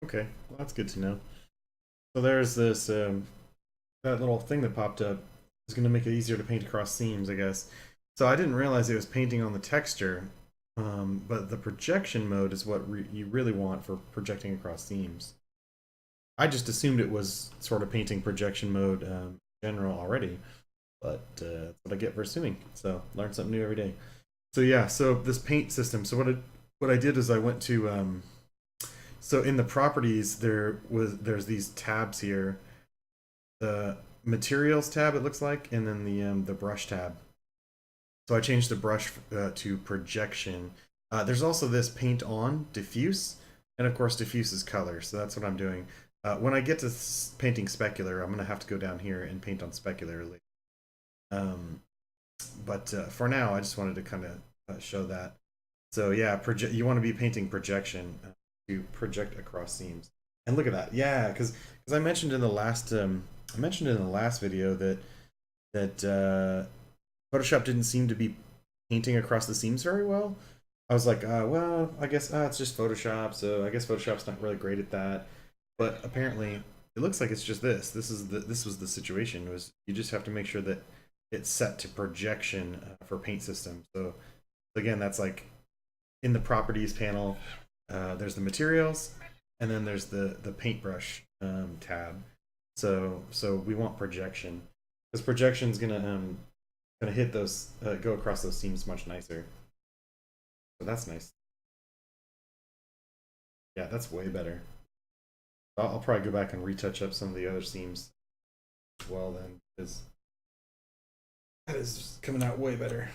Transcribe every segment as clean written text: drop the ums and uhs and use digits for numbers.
Okay, well, that's good to know. So there's this that little thing that popped up is going to make it easier to paint across seams, I guess. So I didn't realize it was painting on the texture, but the projection mode is what you really want for projecting across seams. I just assumed it was sort of painting projection mode in general already, but that's what I get for assuming. So learn something new every day. So yeah, so this paint system. So what I did is I went to so in the properties there's these tabs here, the materials tab it looks like, and then the brush tab. So I changed the brush to projection. There's also this paint on diffuse, and of course diffuse is color. So that's what I'm doing. When I get to painting specular, I'm gonna have to go down here and paint on specular. Um, but for now, I just wanted to kind of show that. So yeah, you want to be painting projection to project across seams. And look at that, yeah, because I mentioned in the last video that Photoshop didn't seem to be painting across the seams very well. I was like, well, I guess it's just Photoshop, so I guess Photoshop's not really great at that. But apparently, it looks like it's just this. This was the situation. Was you just have to make sure that it's set to projection for paint system. So again, that's like in the properties panel. There's the materials, and then there's the paintbrush tab. So we want projection because projection's gonna hit those go across those seams much nicer. So that's nice. Yeah, that's way better. I'll probably go back and retouch up some of the other seams as well then, because that is coming out way better.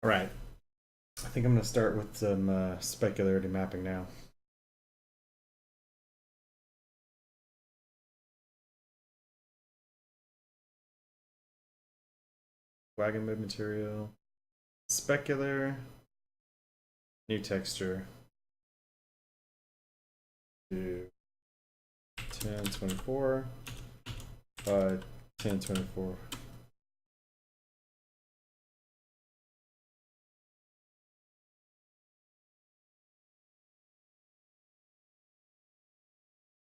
All right. I think I'm going to start with some specularity mapping now. Wagon mode material, specular, new texture, to 1024, 1024.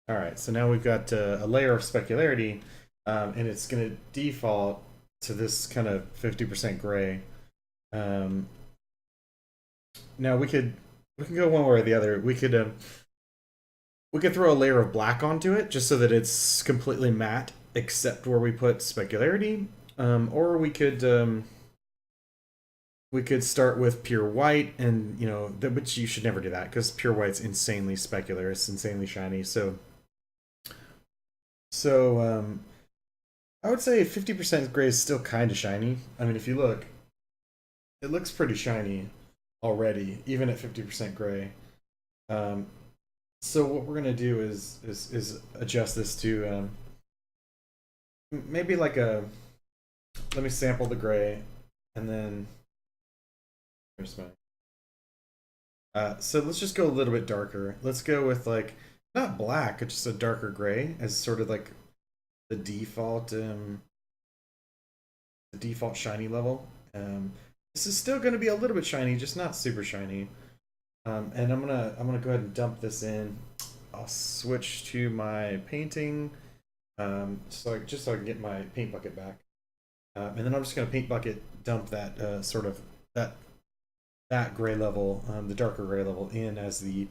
All right, so now we've got a layer of specularity, and it's going to default to this kind of 50% gray. Um, Now we can go one way or the other. we could throw a layer of black onto it just so that it's completely matte, except where we put specularity. Or we could start with pure white, and which you should never do that because pure white's insanely specular. It's insanely shiny. So I would say 50% gray is still kind of shiny. I mean, if you look, it looks pretty shiny already, even at 50% gray. Um, so what we're gonna do is adjust this to maybe like a. Let me sample the gray, and then here's my. So let's just go a little bit darker. Let's go with like not black, but just a darker gray as sort of like the default shiny level. This is still going to be a little bit shiny, just not super shiny. And I'm gonna go ahead and dump this in. I'll switch to my painting, just so I can get my paint bucket back. And then I'm just gonna paint bucket dump that sort of that gray level, the darker gray level, in as the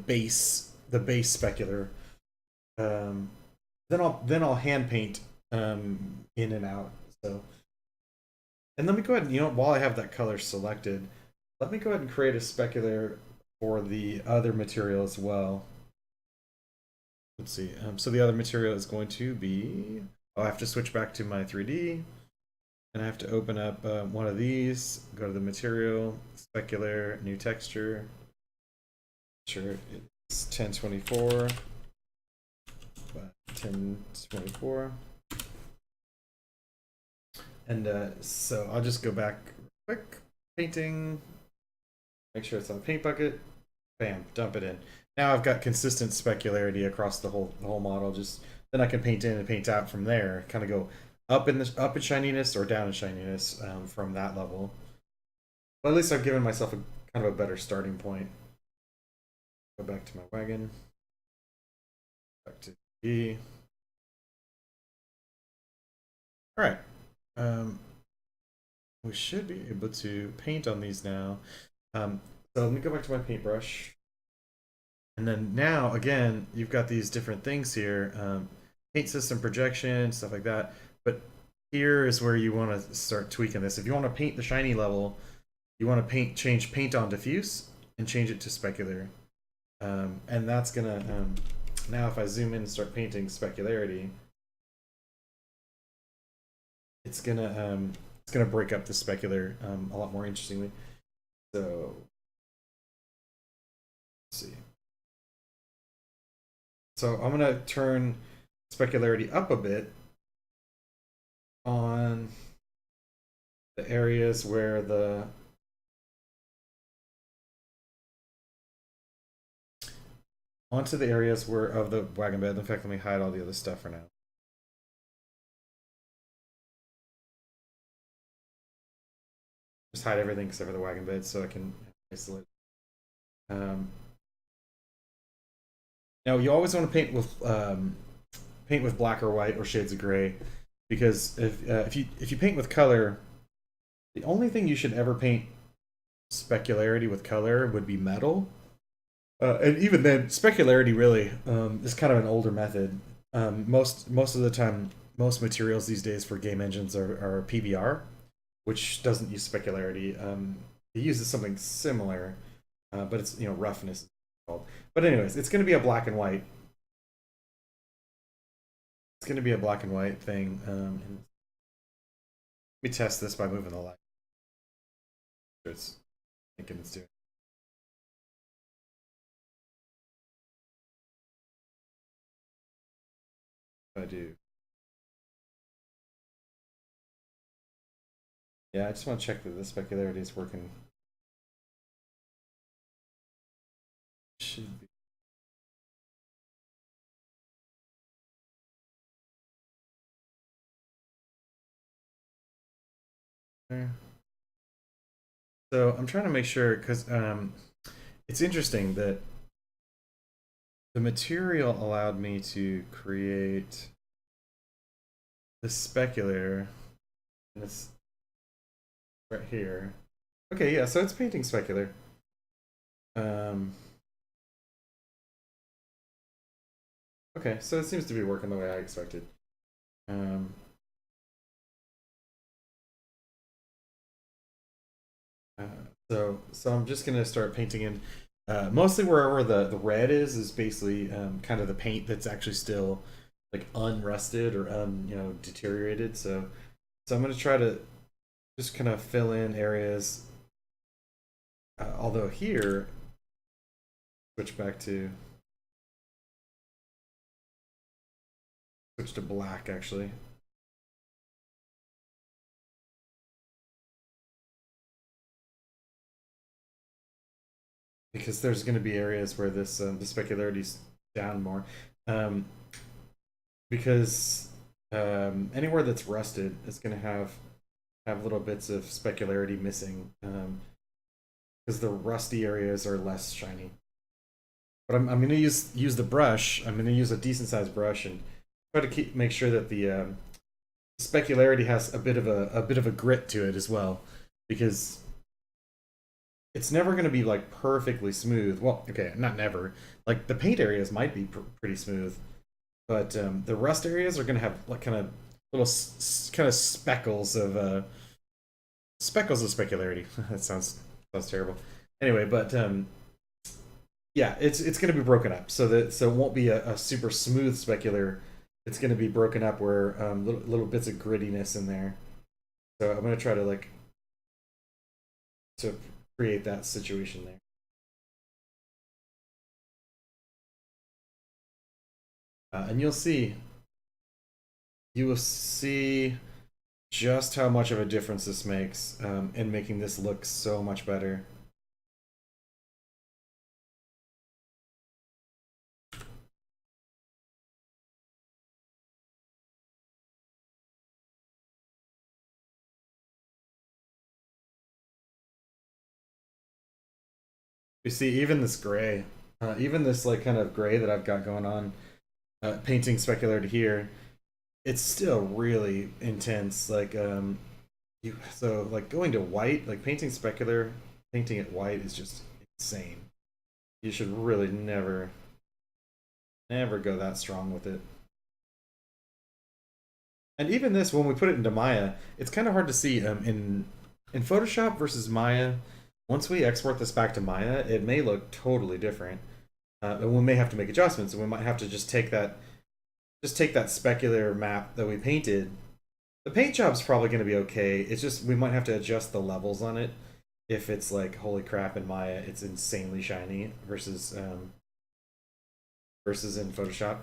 base specular. Um, then I'll hand paint in and out. So, and let me go ahead and while I have that color selected, let me go ahead and create a specular for the other material as well. Let's see. So the other material is going to be. I have to switch back to my 3D, and I have to open up one of these. Go to the material, specular, new texture. Sure, it's 1024 by 1024. And so I'll just go back quick, painting, make sure it's on the paint bucket, bam, dump it in. Now I've got consistent specularity across the whole model. Just then I can paint in and paint out from there. Kind of go up in shininess or down in shininess from that level. But at least I've given myself a kind of a better starting point. Go back to my wagon. Back to E. All right. We should be able to paint on these now. So let me go back to my paintbrush. And then now, again, you've got these different things here. Paint system projection, stuff like that. But here is where you want to start tweaking this. If you want to paint the shiny level, you want to change paint on diffuse and change it to specular. And that's gonna now if I zoom in and start painting specularity, it's gonna break up the specular a lot more interestingly. So let's see. So I'm gonna turn specularity up a bit on the areas where onto the areas where of the wagon bed. In fact, let me hide all the other stuff for now. Just hide everything except for the wagon bed so I can isolate. Now you always want to paint with black or white or shades of gray, because if you paint with color, the only thing you should ever paint specularity with color would be metal. And even then, specularity really is kind of an older method. Most of the time, most materials these days for game engines are PBR, which doesn't use specularity. It uses something similar, but it's roughness is called. But anyways, it's going to be a black and white. It's going to be a black and white thing. And let me test this by moving the light. It's thinking it's doing. I do. Yeah, I just want to check that the specularity is working. Should be. There. So I'm trying to make sure because it's interesting that the material allowed me to create the specular, and it's right here. Okay, yeah, so it's painting specular. Um, Okay, so it seems to be working the way I expected. Um, uh, so I'm just gonna start painting in. Mostly wherever the red is basically kind of the paint that's actually still like unrusted or deteriorated. So I'm gonna try to just kind of fill in areas. Although here, switch back to switch to black actually, because there's going to be areas where this the specularity's down more, um, because anywhere that's rusted is going to have little bits of specularity missing, because the rusty areas are less shiny. But I'm going to use the brush. I'm going to use a decent sized brush and try to make sure that the specularity has a bit of a grit to it as well, because it's never going to be like perfectly smooth. Well, okay, not never. Like the paint areas might be pretty smooth, but the rust areas are going to have like kind of little kind of speckles of specularity. That sounds terrible. Anyway, but yeah, it's going to be broken up so it won't be a super smooth specular. It's going to be broken up where little bits of grittiness in there. So I'm going to try to like to create that situation there. And you will see just how much of a difference this makes in making this look so much better. You see, even this gray, even this like kind of gray that I've got going on, painting specular to here, it's still really intense. Like so like going to white, like painting specular, painting it white is just insane. You should really never go that strong with it. And even this, when we put it into Maya, it's kind of hard to see in Photoshop versus Maya. Once we export this back to Maya, it may look totally different, and we may have to make adjustments. And we might have to just take that specular map that we painted. The paint job's probably going to be okay. It's just we might have to adjust the levels on it. If it's like holy crap in Maya, it's insanely shiny versus in Photoshop.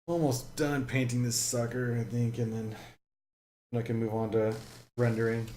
Almost done painting this sucker, I think, and then I can move on to rendering.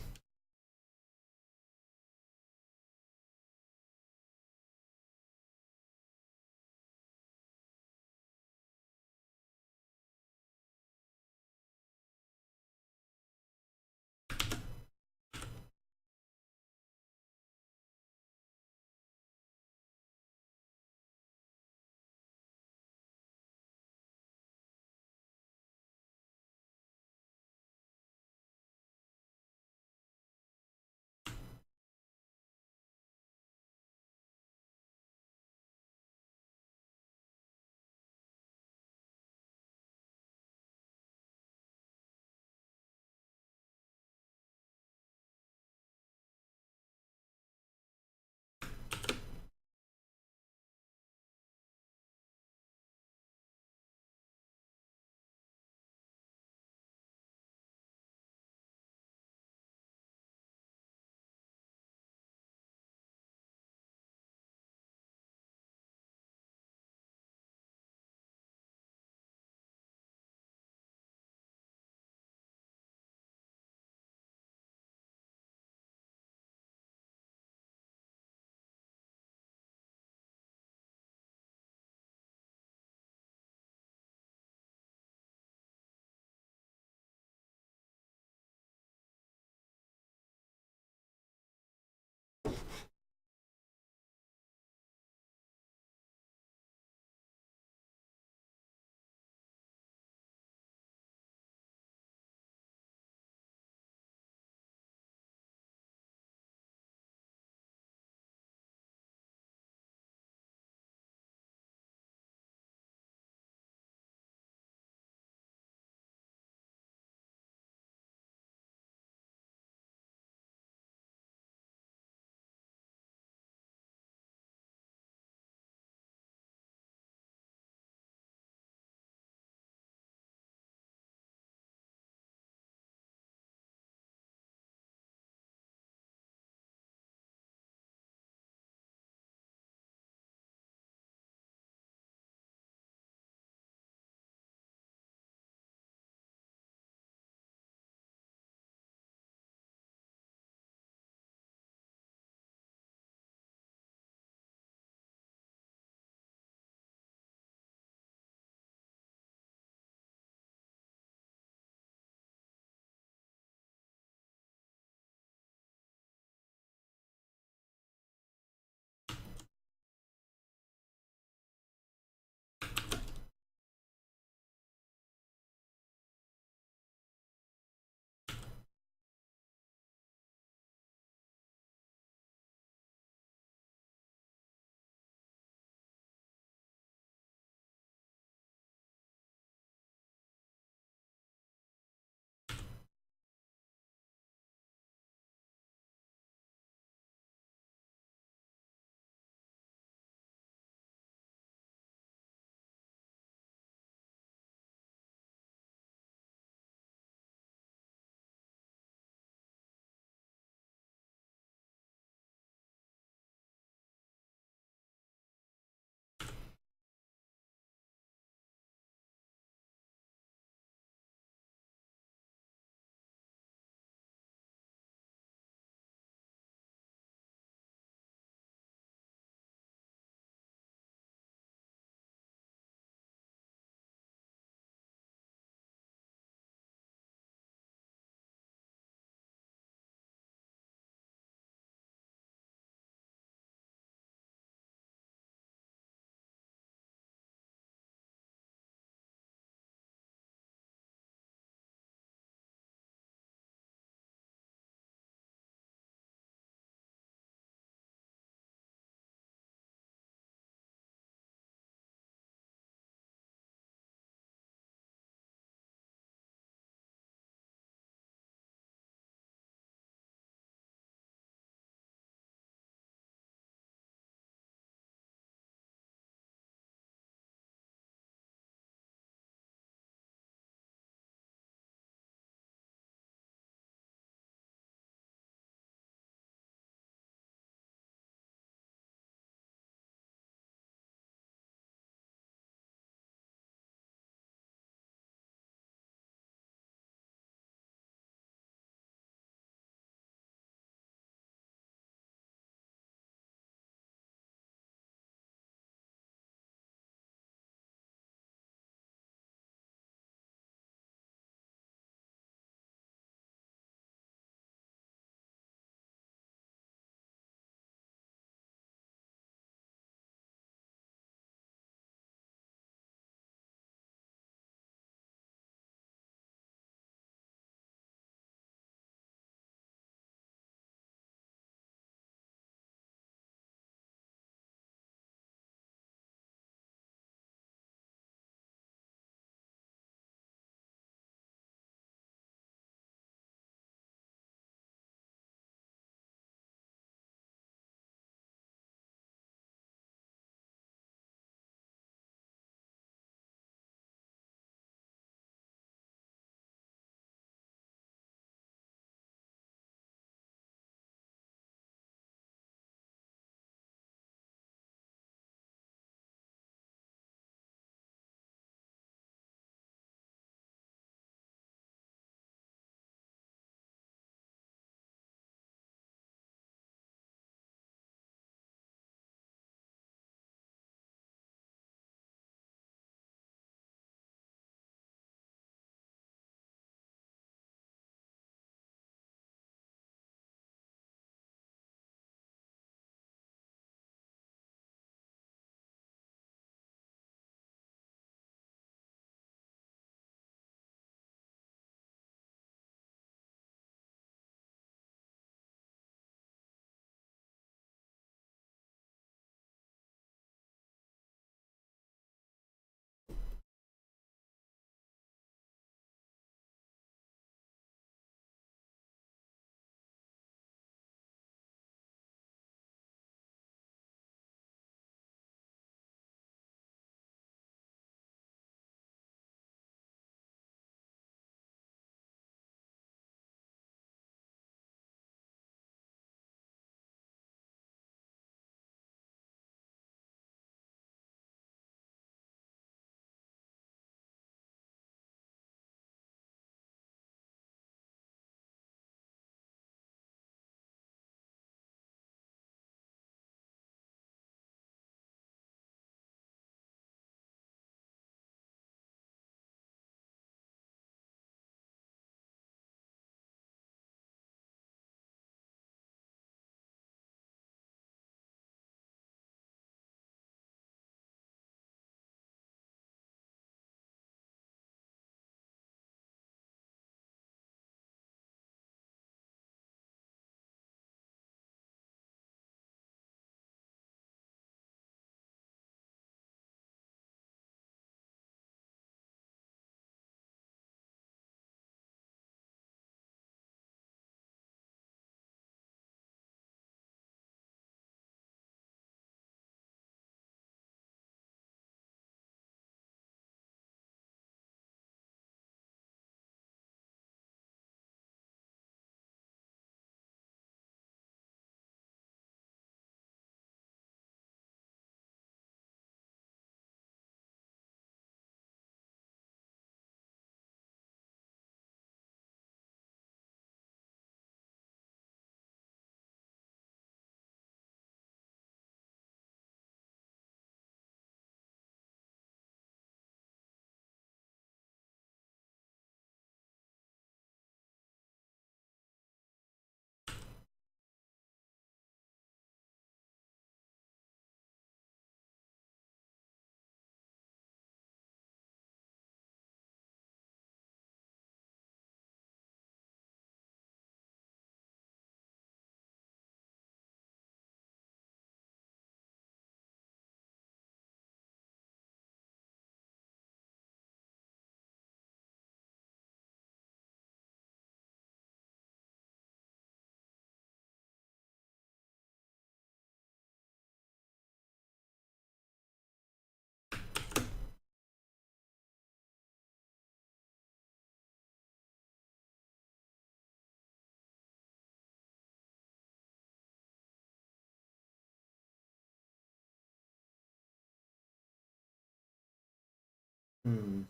Hmm.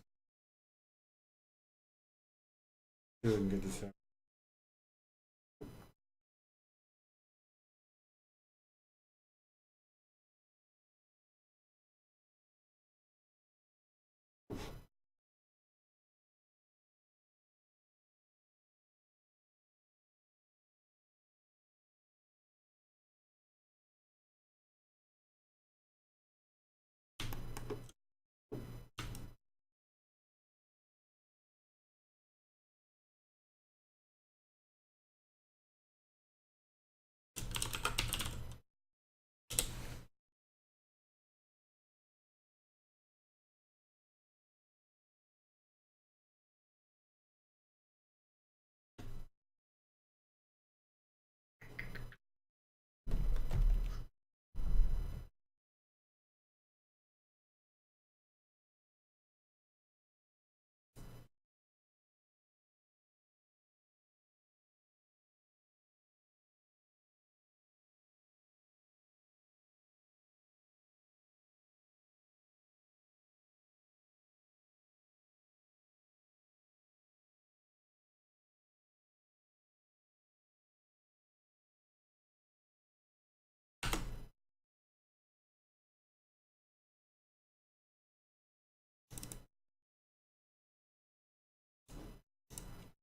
See if I can get this out.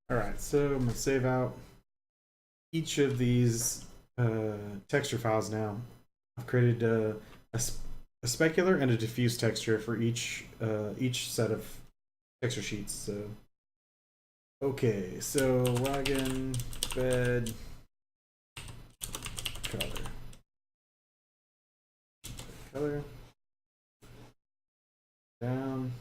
All right, so I'm gonna save out each of these texture files now. I've created a specular and a diffuse texture for each set of texture sheets. So okay, so wagon, bed, color, down,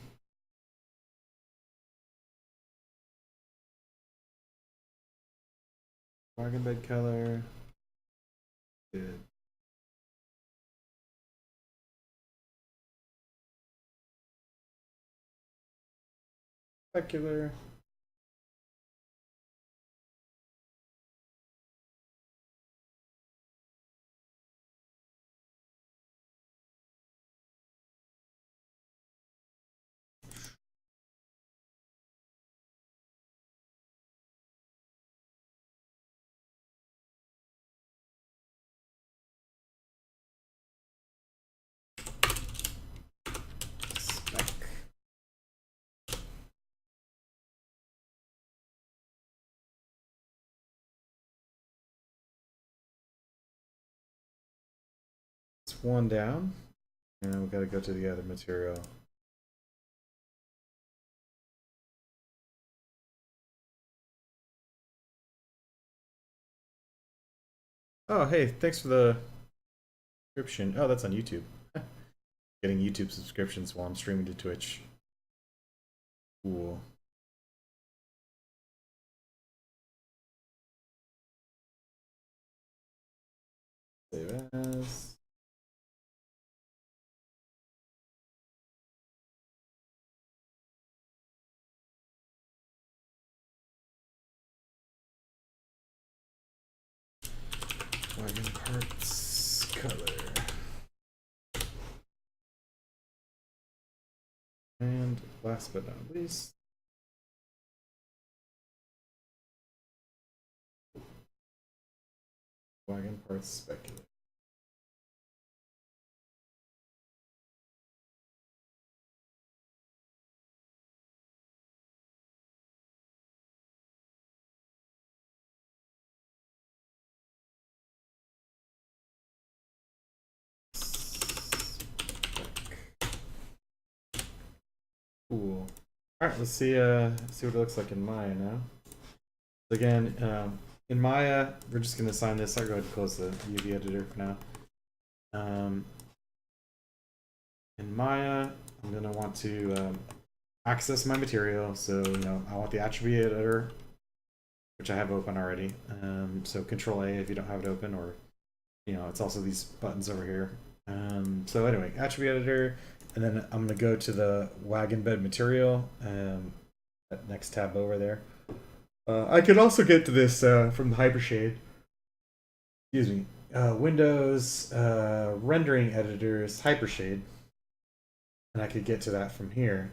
wagon bed color, good. Specular. It's one down, and we got to go to the other material. Oh, hey, thanks for the subscription. Oh, that's on YouTube. Getting YouTube subscriptions while I'm streaming to Twitch. Cool. Save as. Wagon parts color. And last but not least, wagon parts specular. Cool. All right, let's see what it looks like in Maya now. Again, in Maya, we're just gonna assign this. I'll go ahead and close the UV editor for now. In Maya, I'm gonna want to access my material. So I want the attribute editor, which I have open already. So Control A if you don't have it open, or it's also these buttons over here. So anyway, attribute editor, and then I'm gonna go to the wagon bed material, that next tab over there. I could also get to this from the Hypershade. Excuse me. Windows, rendering editors, Hypershade. and I could get to that from here.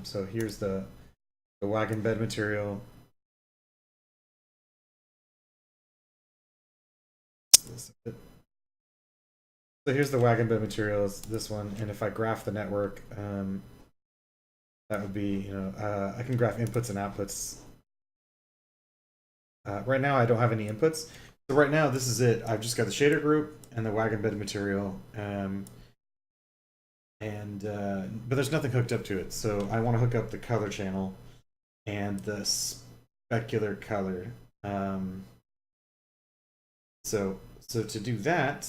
So here's the wagon bed material. So here's the wagon bed materials, this one, and if I graph the network, that would be, you know, I can graph inputs and outputs. Right now I don't have any inputs. So right now this is it. I've just got the shader group and the wagon bed material. But there's nothing hooked up to it. So I want to hook up the color channel and the specular color. So to do that,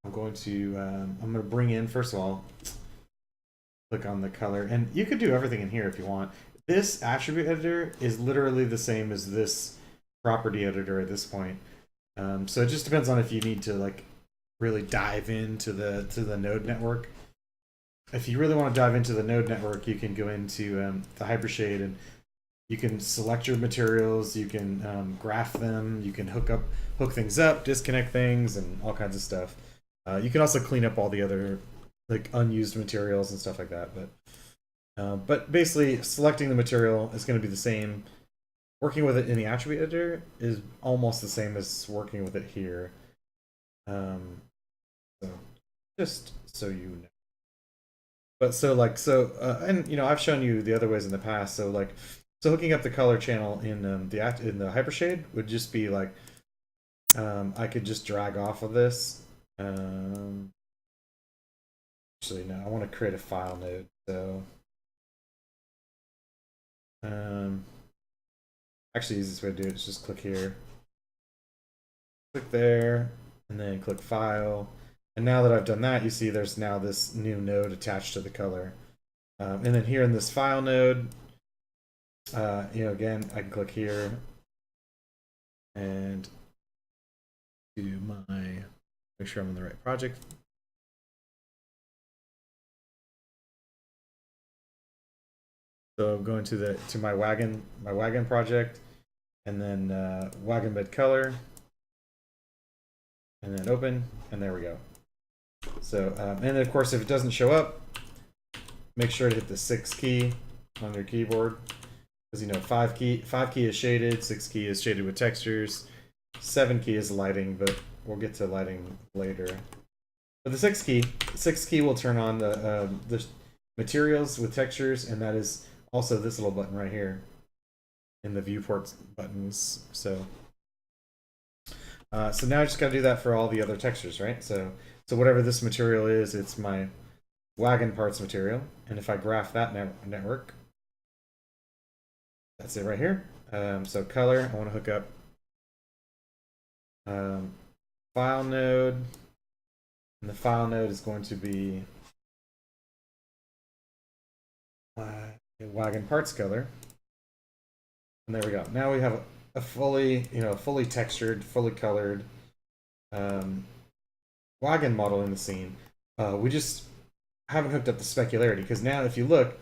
I'm going to bring in, first of all, click on the color, and you could do everything in here if you want. This attribute editor is literally the same as this property editor at this point. So it just depends on if you need to like really dive into the node network. If you really want to dive into the node network, you can go into the Hypershade and you can select your materials, you can graph them, you can hook things up, disconnect things, and all kinds of stuff. You can also clean up all the other like unused materials and stuff like that. But basically, selecting the material is going to be the same. Working with it in the attribute editor is almost the same as working with it here. So just so you know. But and you know, I've shown you the other ways in the past. So hooking up the color channel in the Hypershade would just be like, I could just drag off of this. Actually, no, I want to create a file node. So, actually, the easiest way to do it is just click here, click there, and then click File. And now that I've done that, you see there's now this new node attached to the color. And then here in this file node, you know, again, I can click here and do make sure I'm in the right project. So I'm going to my wagon project, and then wagon bed color, and then open, and there we go. So and then of course if it doesn't show up, make sure to hit the 6 key on your keyboard, because you know 5 key is shaded, 6 key is shaded with textures, 7 key is lighting, but we'll get to lighting later. But the 6 key will turn on the materials with textures, and that is also this little button right here in the viewport buttons. So so now I just got to do that for all the other textures, right? So whatever this material is, it's my wagon parts material, and if I graph that network, that's it right here. So color, I want to hook up file node, and the file node is going to be wagon parts color, and there we go. Now we have a fully textured, fully colored wagon model in the scene. We just haven't hooked up the specularity, because now if you look,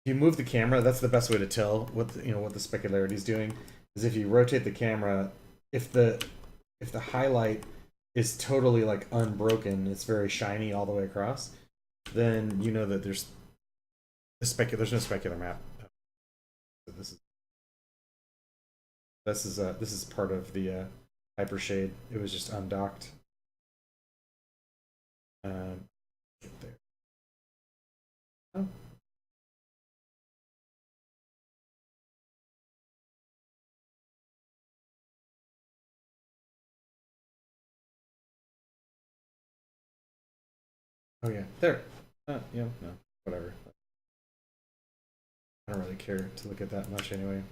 if you move the camera, that's the best way to tell what the specularity is doing. Is if you rotate the camera, if the highlight is totally like unbroken, it's very shiny all the way across, then you know that there's no specular map. So this is part of the Hypershade. It was just undocked. Get there. Oh. Oh yeah, there. Yeah, no, whatever. I don't really care to look at that much anyway.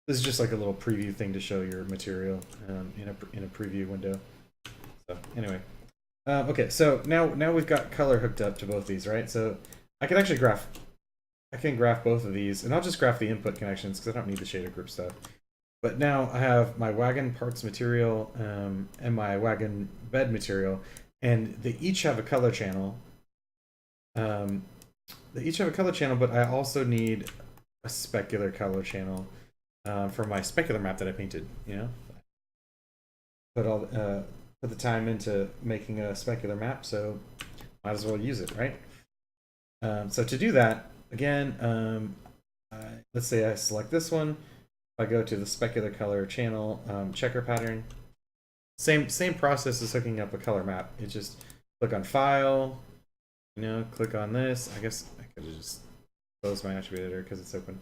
This is just like a little preview thing to show your material in a preview window. So anyway, okay. So now we've got color hooked up to both these, right? So I can actually graph. I can graph both of these, and I'll just graph the input connections because I don't need the shader group stuff. But now I have my wagon parts material and my wagon bed material, and they each have a color channel. They each have a color channel, but I also need a specular color channel for my specular map that I painted. You know, put the time into making a specular map, so might as well use it, right? So to do that, again, let's say I select this one. If I go to the specular color channel checker pattern, same process as hooking up a color map. It just click on File, click on this. I guess I could have just closed my attribute editor because it's open.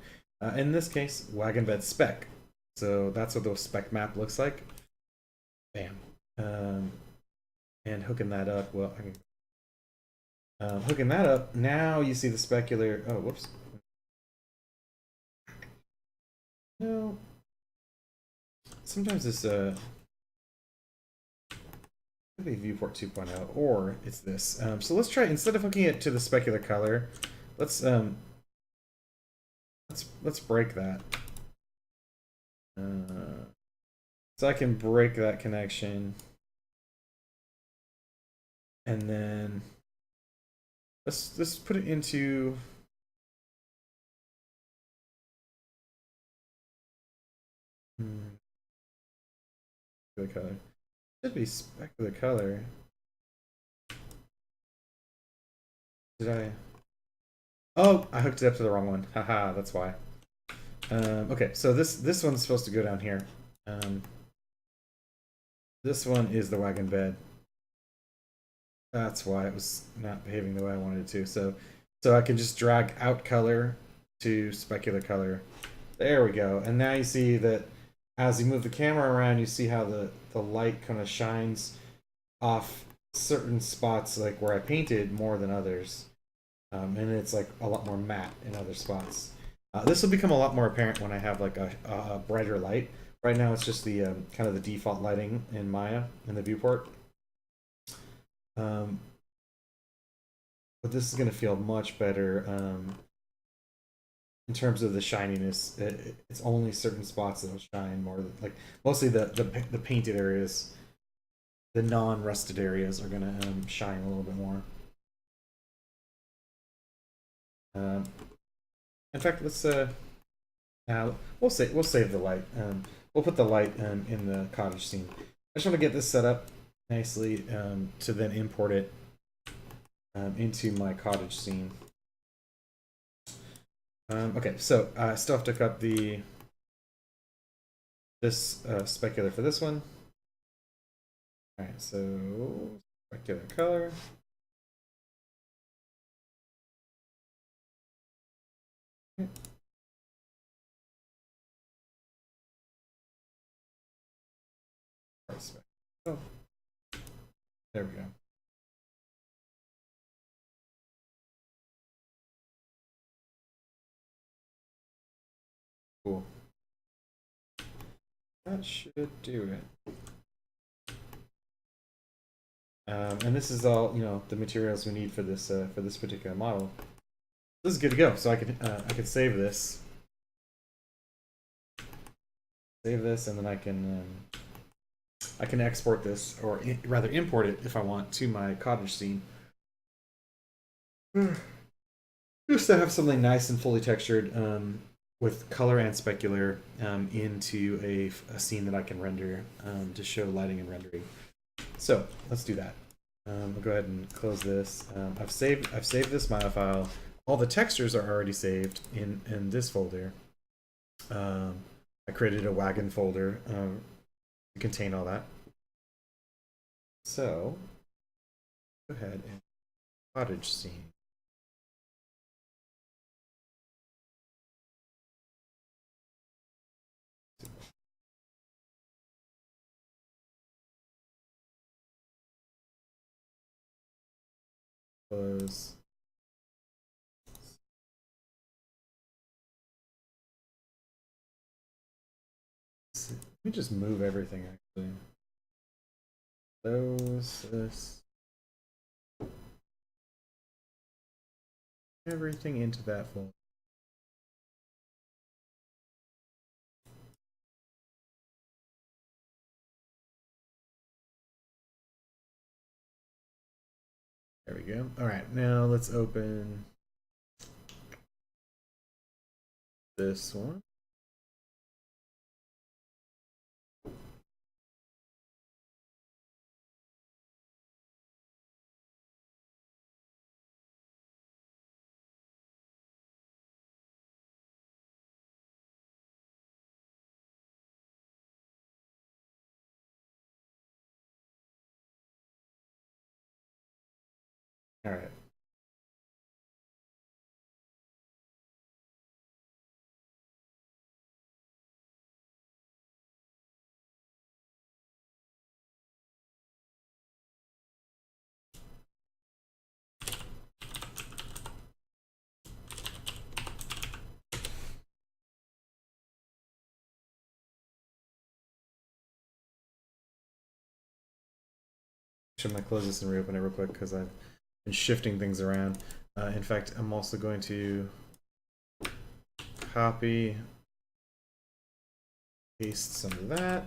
In this case, wagon bed spec. So that's what the spec map looks like. Bam. And hooking that up, well, I can hooking that up, now you see the specular. Oh, whoops. No. Sometimes this could be viewport 2.0, or it's this. So let's try, instead of hooking it to the specular color, let's break that. So I can break that connection, and then let's put it into the color. Should be specular color. Did I? Oh, I hooked it up to the wrong one. Haha, that's why. Okay, so this one's supposed to go down here. This one is the wagon bed. That's why it was not behaving the way I wanted it to. So I can just drag out color to specular color. There we go. And now you see that as you move the camera around, you see how the light kind of shines off certain spots, like where I painted more than others. And it's like a lot more matte in other spots. This will become a lot more apparent when I have like a brighter light. Right now it's just the kind of the default lighting in Maya in the viewport. But this is going to feel much better in terms of the shininess. It's only certain spots that will shine more. Like mostly the painted areas, the non-rusted areas are going to shine a little bit more. In fact, let's we'll save the light. We'll put the light in the cottage scene. I just want to get this set up nicely to then import it into my cottage scene. Okay, so I still have to hook up this specular for this one. All right, so specular color. Okay. Oh, there we go. Cool. That should do it. And this is all the materials we need for this particular model. This is good to go. So I could save this, and then I can export this, or rather import it if I want, to my cottage scene. Just to have something nice and fully textured with color and specular into a scene that I can render to show lighting and rendering. So let's do that. We'll go ahead and close this. I've saved this Maya file. All the textures are already saved in this folder. I created a wagon folder to contain all that. So go ahead and cottage scene. Close. Let me just move everything actually. This. Everything into that folder. There we go. All right, now let's open this one. All right. I'm going to close this and reopen it real quick because I've been shifting things around. In fact, I'm also going to copy, paste some of that.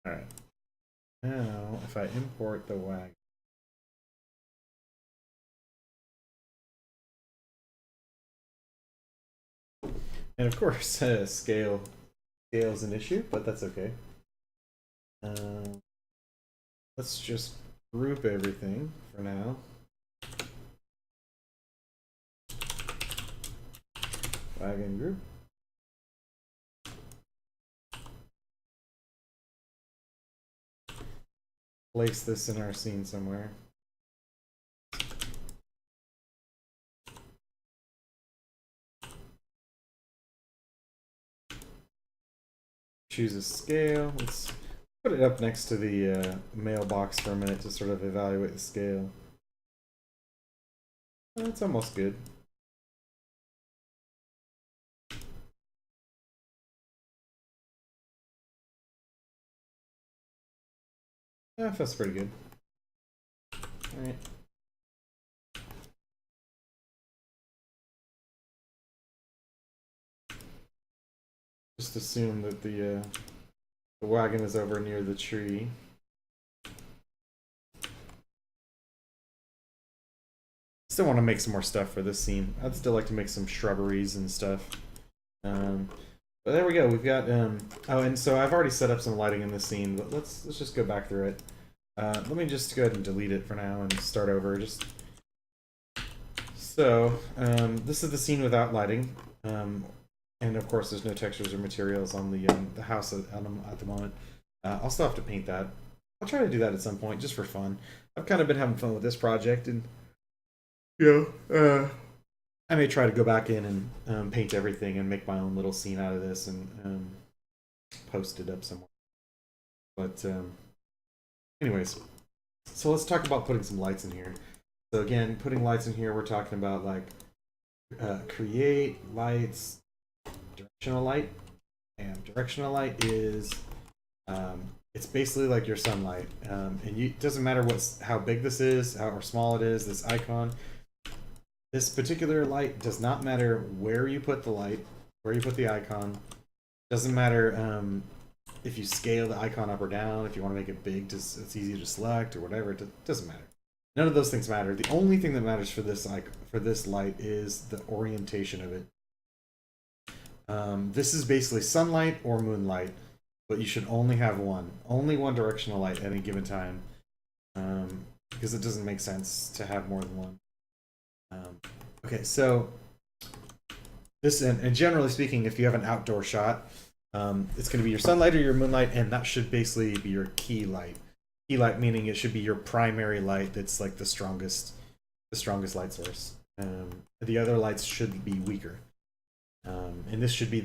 All right. Now, if I import the wagon, and of course, scale is an issue, but that's okay. Let's just group everything for now. Wagon group. Place this in our scene somewhere. Choose a scale. Let's put it up next to the mailbox for a minute to sort of evaluate the scale. That's almost good. Yeah, feels pretty good. All right. Just assume that the wagon is over near the tree. Still want to make some more stuff for this scene. I'd still like to make some shrubberies and stuff. But there we go. We've got oh, and so I've already set up some lighting in this scene, but let's just go back through it. Let me just go ahead and delete it for now and start over. Just so this is the scene without lighting, and of course there's no textures or materials on the house at the moment. I'll still have to paint that. I'll try to do that at some point just for fun. I've kind of been having fun with this project, and I may try to go back in and paint everything and make my own little scene out of this and post it up somewhere. But anyways, so let's talk about putting some lights in here. So again, putting lights in here, we're talking about like create lights, directional light, and directional light is it's basically like your sunlight, and it doesn't matter how big this is, how or small it is. This icon. This particular light does not matter where you put the light, where you put the icon. Doesn't matter if you scale the icon up or down, if you want to make it big, it's easy to select or whatever. It doesn't matter. None of those things matter. The only thing that matters for this light is the orientation of it. This is basically sunlight or moonlight, but you should only have only one directional light at any given time, because it doesn't make sense to have more than one. Okay, so this, and generally speaking, if you have an outdoor shot, it's going to be your sunlight or your moonlight, and that should basically be your key light. Key light meaning it should be your primary light that's like the strongest light source. The other lights should be weaker, and this should be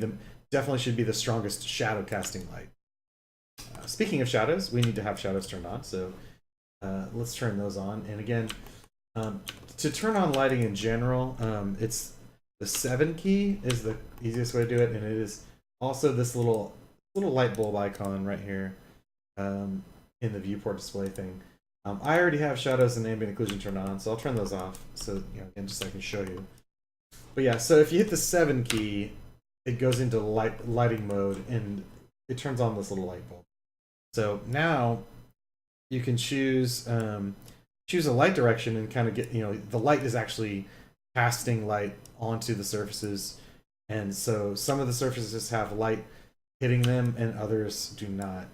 definitely should be the strongest shadow casting light. Speaking of shadows, we need to have shadows turned on, so let's turn those on. And again, to turn on lighting in general, it's the 7 key is the easiest way to do it, and it is also this little light bulb icon right here in the viewport display thing. I already have shadows and ambient occlusion turned on, so I'll turn those off. So again, just so I can show you. But yeah, so if you hit the 7 key, it goes into lighting mode, and it turns on this little light bulb. So now you can choose a light direction and kind of get, the light is actually casting light onto the surfaces, and so some of the surfaces have light hitting them and others do not.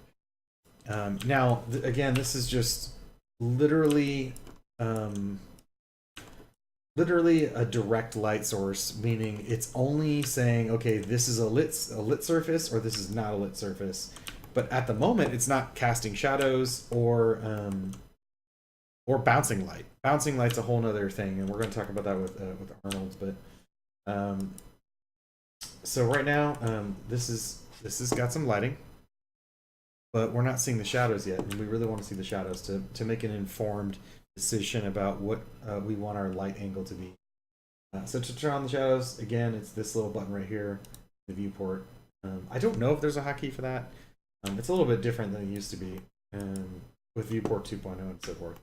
Now again, this is just literally literally a direct light source, meaning it's only saying, okay, this is a lit surface or this is not a lit surface. But at the moment, it's not casting shadows or bouncing light. Bouncing light's a whole nother thing, and we're going to talk about that with Arnold. But so right now, this has got some lighting, but we're not seeing the shadows yet, and we really want to see the shadows to make an informed decision about what we want our light angle to be. So to turn on the shadows, again, it's this little button right here, the viewport. I don't know if there's a hotkey for that. It's a little bit different than it used to be with viewport 2.0 and so forth.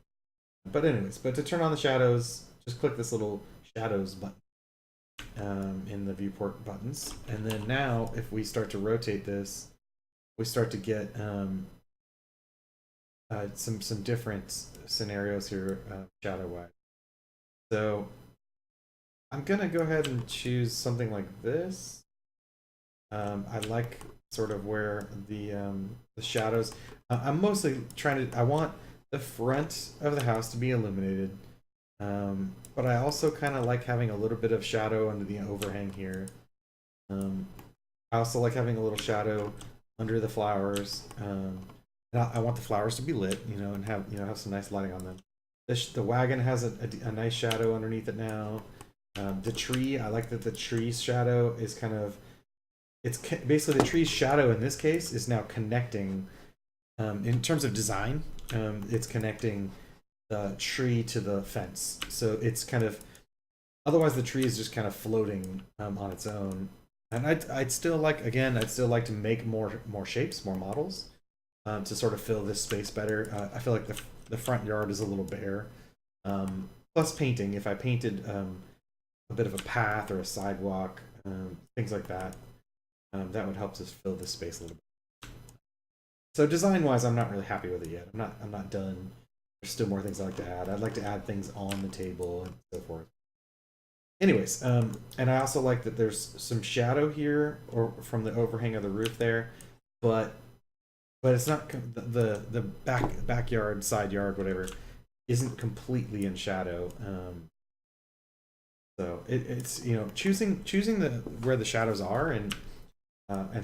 But anyways, but to turn on the shadows, just click this little shadows button in the viewport buttons. And then now, if we start to rotate this, we start to get some different scenarios here shadow-wise. So I'm going to go ahead and choose something like this. I like sort of where the shadows... I'm mostly trying to... I want the front of the house to be illuminated. But I also kind of like having a little bit of shadow under the overhang here. I also like having a little shadow under the flowers. I want the flowers to be lit, and have some nice lighting on them. The wagon has a nice shadow underneath it now. The tree, I like that the tree's shadow is kind of... It's basically the tree's shadow in this case is now connecting, in terms of design, it's connecting the tree to the fence. So it's kind of... Otherwise the tree is just kind of floating on its own. And I'd still like to make more shapes, more models, to sort of fill this space better. I feel like the front yard is a little bare. Plus painting, if I painted a bit of a path or a sidewalk, things like that, that would help to fill this space a little bit. So design-wise, I'm not really happy with it yet. I'm not done. There's still more things I'd like to add. I'd like to add things on the table and so forth. Anyways, and I also like that there's some shadow here, or from the overhang of the roof there, but it's not the backyard, side yard, whatever, isn't completely in shadow. So it's choosing where the shadows are and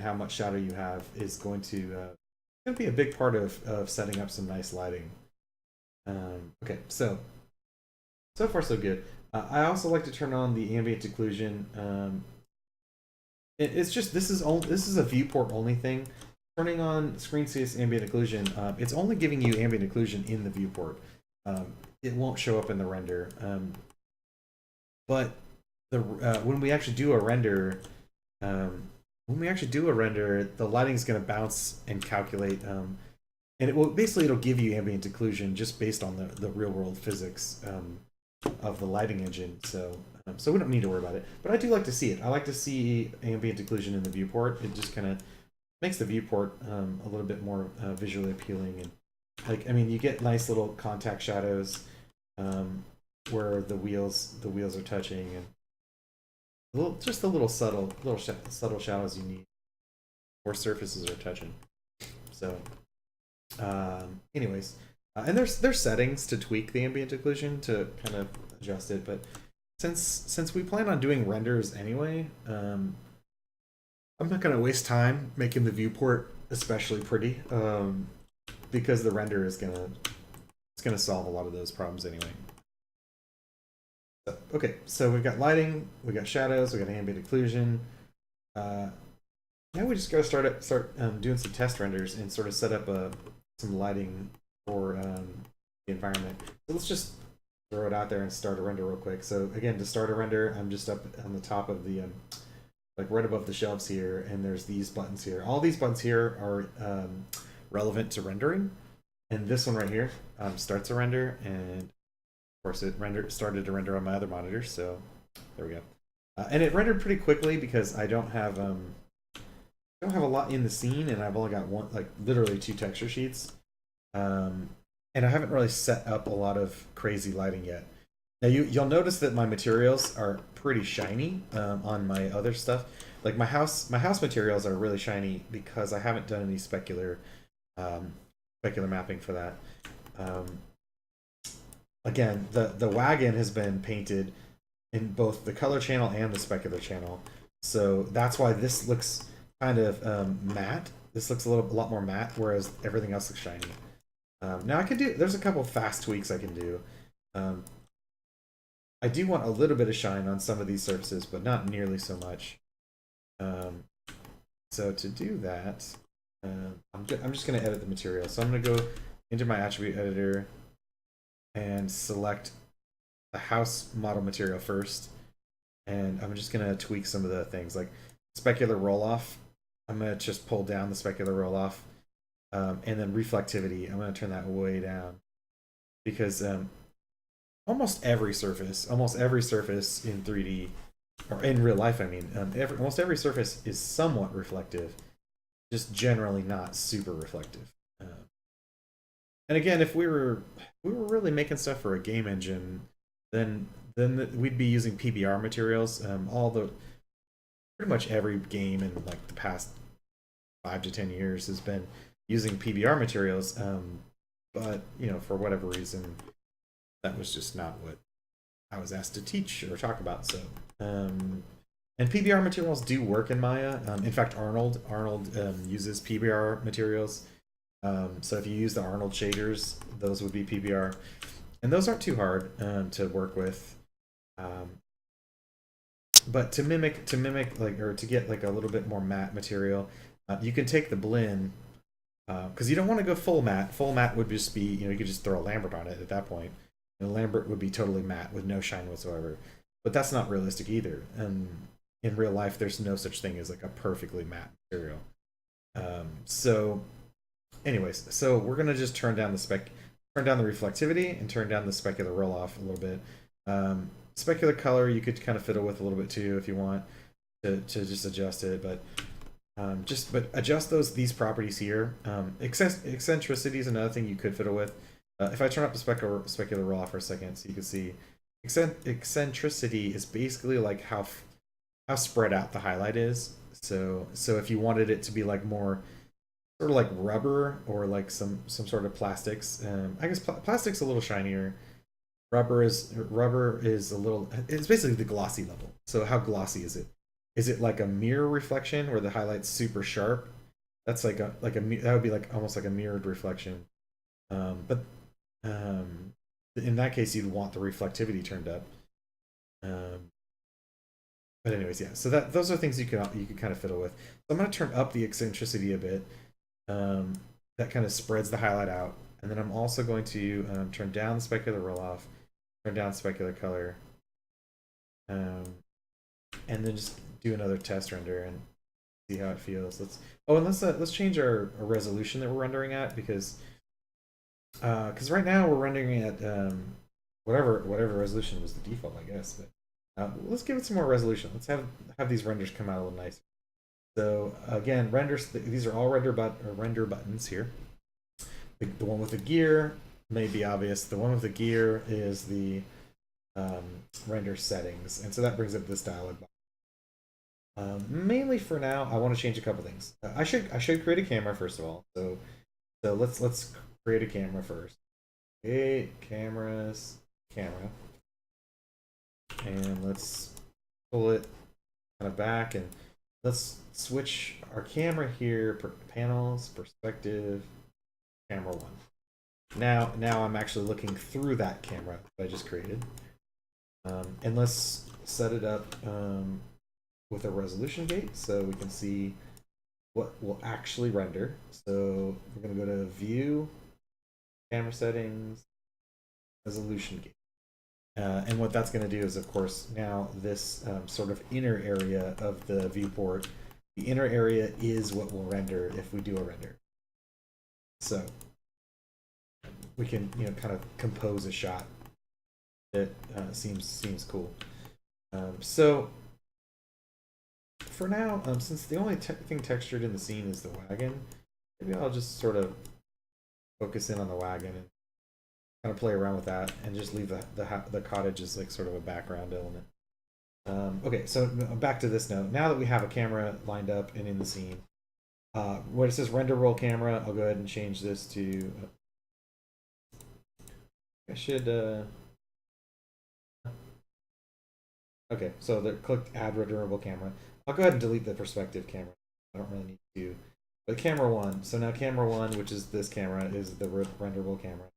how much shadow you have is going to be a big part of setting up some nice lighting. Okay, so far so good. I also like to turn on the ambient occlusion. It's just this is a viewport only thing. Turning on screen space ambient occlusion, it's only giving you ambient occlusion in the viewport. It won't show up in the render. But when we actually do a render, the lighting is going to bounce and calculate, and it'll give you ambient occlusion just based on the real world physics of the lighting engine. So we don't need to worry about it. But I do like to see it. I like to see ambient occlusion in the viewport. It just kind of makes the viewport a little bit more visually appealing, and you get nice little contact shadows where the wheels are touching, and just the little subtle shadows you need where surfaces are touching. So anyways, and there's settings to tweak the ambient occlusion to kind of adjust it, but since we plan on doing renders anyway, I'm not going to waste time making the viewport especially pretty, because the render is gonna solve a lot of those problems anyway. So, okay, so we've got lighting, we got shadows, we got ambient occlusion. Now we just gotta start doing some test renders and sort of set up some lighting for the environment. So let's just throw it out there and start a render real quick. So again, to start a render, I'm just up on the top of the right above the shelves here, and there's these buttons here. All these buttons here are relevant to rendering, and this one right here starts a render, and of course it started to render on my other monitor. So there we go, and it rendered pretty quickly because I don't have a lot in the scene, and I've only got literally 2 texture sheets, and I haven't really set up a lot of crazy lighting yet. Now you'll notice that my materials are pretty shiny on my other stuff. Like my house materials are really shiny because I haven't done any specular mapping for that. Again, the wagon has been painted in both the color channel and the specular channel. So that's why this looks kind of matte. This looks a lot more matte, whereas everything else looks shiny. Now I can do, there's a couple fast tweaks I can do. I do want a little bit of shine on some of these surfaces, but not nearly so much. So to do that, I'm just going to edit the material. So I'm going to go into my attribute editor and select the house model material first. And I'm just going to tweak some of the things like specular roll-off. I'm going to just pull down the specular roll-off. And then reflectivity, I'm going to turn that way down. Because almost every surface in 3D, or in real life, I mean, almost every surface is somewhat reflective, just generally not super reflective. And again, if we were really making stuff for a game engine, then we'd be using PBR materials. Pretty much every game in like the past 5 to 10 years has been using PBR materials. But you know, for whatever reason, that was just not what I was asked to teach or talk about. So, and PBR materials do work in Maya. In fact, Arnold uses PBR materials. So if you use the Arnold shaders, those would be PBR, and those aren't too hard to work with. But to mimic like, or to get like a little bit more matte material, you can take the blend, because you don't want to go full matte. Full matte would just be, you know, you could just throw a Lambert on it at that point. And Lambert would be totally matte with no shine whatsoever. But that's not realistic either. And in real life, there's no such thing as like a perfectly matte material. So anyways, so we're gonna just turn down the reflectivity and turn down the specular roll off a little bit. Specular color you could kind of fiddle with a little bit too if you want to just adjust it, but adjust these properties here. Eccentricity is another thing you could fiddle with. If I turn up the specular roll off for a second, so you can see eccentricity is basically like how spread out the highlight is. So if you wanted it to be like more sort of like rubber or like some sort of plastics, I guess plastic's a little shinier. Rubber is a little, it's basically the glossy level. So how glossy is it? Is it like a mirror reflection where the highlight's super sharp? That's like a that would be like almost like a mirrored reflection. But in that case, you'd want the reflectivity turned up. But anyways, yeah. So those are things you can kind of fiddle with. So I'm going to turn up the eccentricity a bit. That kind of spreads the highlight out, and then I'm also going to turn down the specular roll off, turn down specular color, and then just do another test render and see how it feels. Let's change our resolution that we're rendering at, because right now we're rendering at whatever resolution was the default, I guess. But let's give it some more resolution. Let's have these renders come out a little nicer. So again, renders. These are all render buttons here. The one with the gear may be obvious. The one with the gear is the render settings, and so that brings up this dialog box. Mainly for now, I want to change a couple things. I should create a camera first of all. So let's create a camera first. Create camera, and let's pull it kind of back, and let's switch our camera here. Panels, perspective, camera 1. Now I'm actually looking through that camera that I just created, and let's set it up with a resolution gate so we can see what will actually render. So we're going to go to View, Camera Settings, Resolution Gate. And what that's going to do is, of course, now this sort of inner area of the viewport, the inner area is what will render if we do a render. So we can, you know, kind of compose a shot that seems cool. So for now, since the only thing textured in the scene is the wagon, maybe I'll just sort of focus in on the wagon and kind of play around with that, and just leave the cottage as like sort of a background element. Okay, so back to this note. Now that we have a camera lined up and in the scene, where it says render roll camera, I'll go ahead and change this to. I should. Okay, so click add renderable camera. I'll go ahead and delete the perspective camera. I don't really need to. But camera one. So now camera one, which is this camera, is the renderable camera.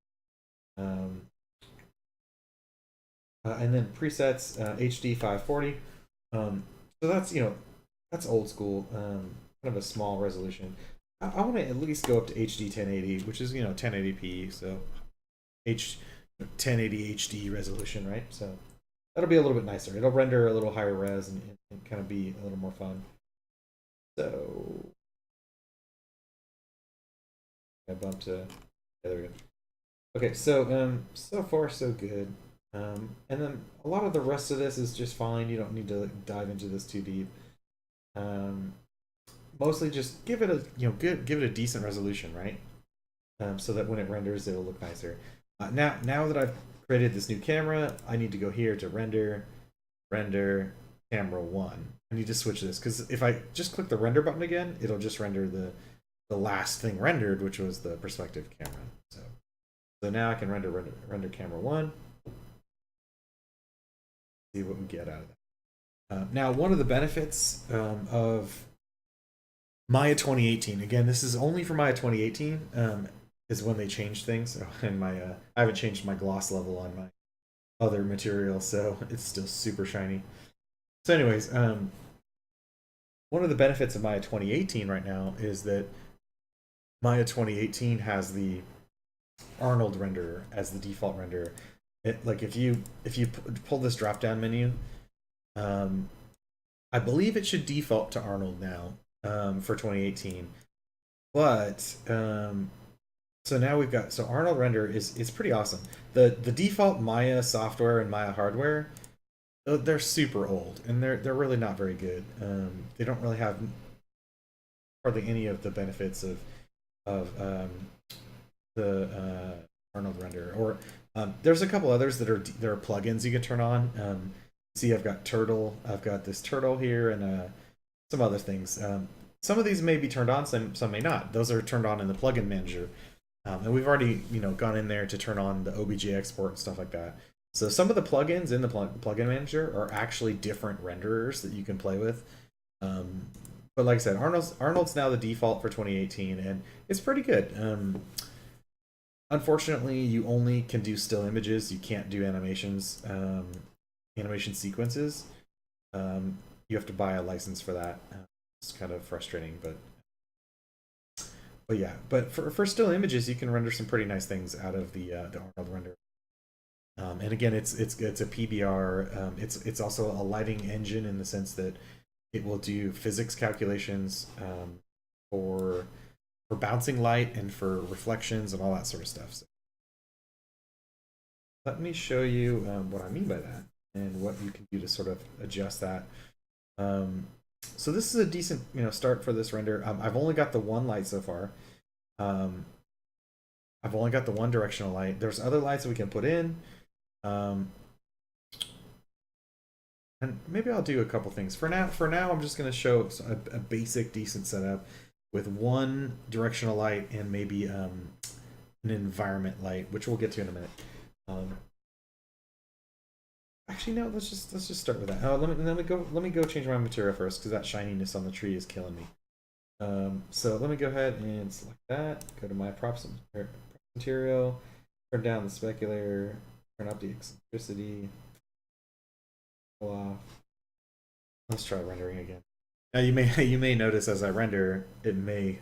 Um, and then presets HD 540. So that's that's old school. Kind of a small resolution. I want to at least go up to HD 1080, which is 1080p. So 1080 HD resolution, right? So that'll be a little bit nicer. It'll render a little higher res and kind of be a little more fun. So I bumped to, yeah, there we go. Okay, so so far so good. And then a lot of the rest of this is just fine. You don't need to dive into this too deep. Um, Mostly just give it a give it a decent resolution, right? So that when it renders, it'll look nicer. Now that I've created this new camera, I need to go here to render camera one. I need to switch this because if I just click the render button again, it'll just render the last thing rendered, which was the perspective camera. So now I can render camera one. See what we get out of that. Now, one of the benefits of Maya 2018, again, this is only for Maya 2018, is when they changed things. And I haven't changed my gloss level on my other material, so it's still super shiny. So, anyways, one of the benefits of Maya 2018 right now is that Maya 2018 has the Arnold renderer as the default renderer. Like if you pull this drop down menu, I believe it should default to Arnold now for 2018. But so now we've got Arnold render is pretty awesome. The default Maya software and Maya hardware, they're super old and they're really not very good. They don't really have hardly any of the benefits of the Arnold render. Or there's a couple others that are plugins you can turn on. See, I've got Turtle. I've got this Turtle here and some other things. Some of these may be turned on, some may not. Those are turned on in the plugin manager. And we've already gone in there to turn on the OBJ export and stuff like that. So some of the plugins in the plugin manager are actually different renderers that you can play with. But like I said, Arnold's now the default for 2018, and it's pretty good. Unfortunately, you only can do still images. You can't do animations, animation sequences. You have to buy a license for that. It's kind of frustrating, but yeah. But for still images, you can render some pretty nice things out of the Arnold render. And again, it's a PBR. It's also a lighting engine in the sense that it will do physics calculations for bouncing light and for reflections and all that sort of stuff. So let me show you what I mean by that and what you can do to sort of adjust that. So this is a decent start for this render. I've only got the one light so far. I've only got the one directional light. There's other lights that we can put in. And maybe I'll do a couple things. For now, I'm just going to show a basic, decent setup with one directional light and maybe an environment light, which we'll get to in a minute. Actually, no. Let's just start with that. Oh, let me go change my material first because that shininess on the tree is killing me. So let me go ahead and select that. Go to my props material. Turn down the specular. Turn up the eccentricity. Off. Let's try rendering again. Now you may notice as I render, it may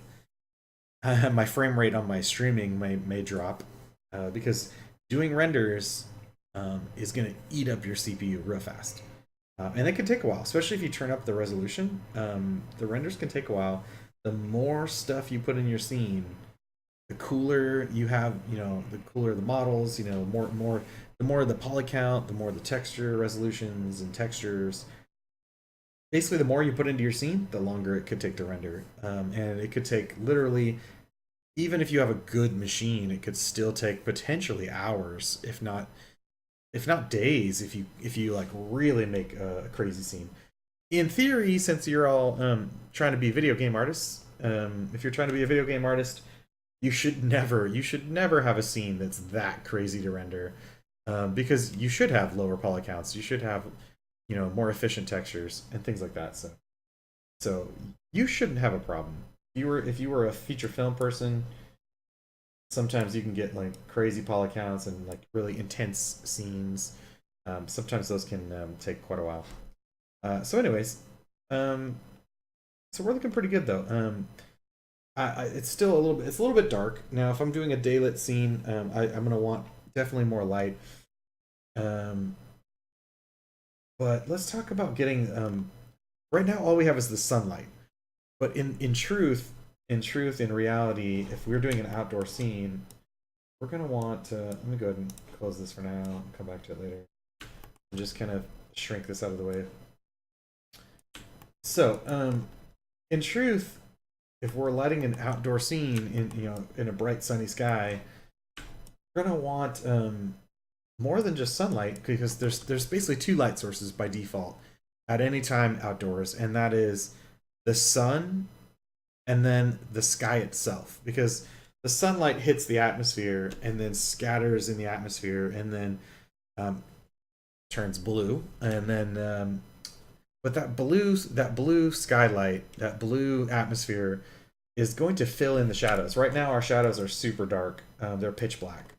my frame rate on my streaming may drop because doing renders is going to eat up your CPU real fast, and it can take a while, especially if you turn up the resolution. The renders can take a while. The more stuff you put in your scene, the cooler you have. The cooler the models. The more the poly count, the more the texture resolutions and textures. Basically, the more you put into your scene, the longer it could take to render. And it could take literally, even if you have a good machine, it could still take potentially hours, if not days, if you like really make a crazy scene. In theory, since you're all trying to be video game artists, if you're trying to be a video game artist, you should never have a scene that's that crazy to render. Because you should have lower poly counts. You should have more efficient textures and things like that. So you shouldn't have a problem. If you were a feature film person, sometimes you can get like crazy poly counts and like really intense scenes. Sometimes those can take quite a while. So, anyways, um, so we're looking pretty good though. It's still a little bit. It's a little bit dark now. If I'm doing a daylit scene, I'm gonna want definitely more light. Um, but let's talk about getting. Right now, all we have is the sunlight. But in reality, if we're doing an outdoor scene, we're gonna want to. Let me go ahead and close this for now. And come back to it later. And just kind of shrink this out of the way. So, in truth, if we're lighting an outdoor scene in a bright sunny sky, we're gonna want more than just sunlight because there's basically two light sources by default at any time outdoors, and that is the sun and then the sky itself. Because the sunlight hits the atmosphere and then scatters in the atmosphere and then um, turns blue, and then but that blue skylight, that blue atmosphere is going to fill in the shadows. Right now, our shadows are super dark; they're pitch black,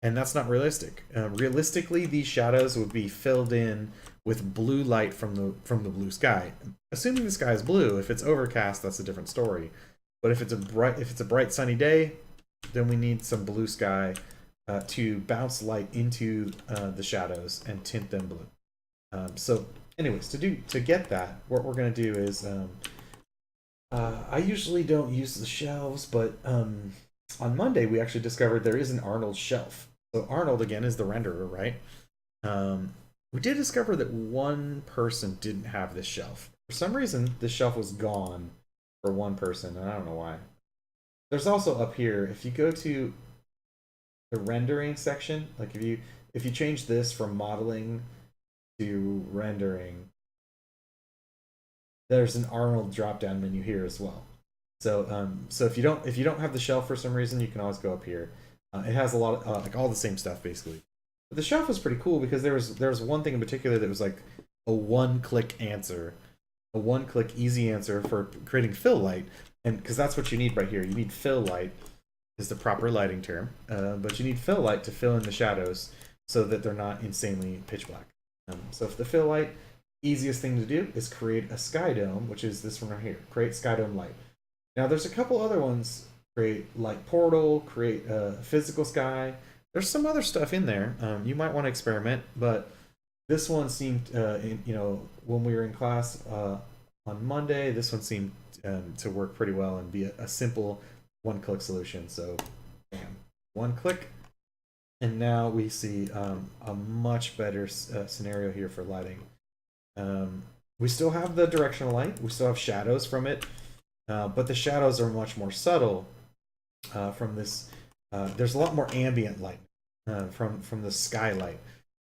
and that's not realistic. Realistically, these shadows would be filled in with blue light from the blue sky. Assuming the sky is blue, if it's overcast, that's a different story. But if it's a bright sunny day, then we need some blue sky to bounce light into the shadows and tint them blue. So, anyways, to get that, what we're gonna do is I usually don't use the shelves, but on Monday we actually discovered there is an Arnold shelf. So Arnold again is the renderer, right? We did discover that one person didn't have this shelf. For some reason, this shelf was gone for one person, and I don't know why. There's also up here, if you go to the rendering section, like if you change this from modeling to rendering, there's an Arnold drop down menu here as well. So if you don't have the shelf for some reason, you can always go up here. It has a lot of like all the same stuff basically. But the shelf was pretty cool because there was one thing in particular that was like a one-click answer, a one-click easy answer for creating fill light, and because that's what you need right here. You need fill light is the proper lighting term, but you need fill light to fill in the shadows so that they're not insanely pitch black. So if the fill light, easiest thing to do is create a sky dome, which is this one right here. Create sky dome light. Now there's a couple other ones. Create light portal, create a physical sky. There's some other stuff in there. You might want to experiment, but this one seemed, when we were in class on Monday, this one seemed to work pretty well and be a simple one-click solution. So, bam, one click, and now we see a much better scenario here for lighting. We still have the directional light. We still have shadows from it, but the shadows are much more subtle from this. There's a lot more ambient light from the skylight,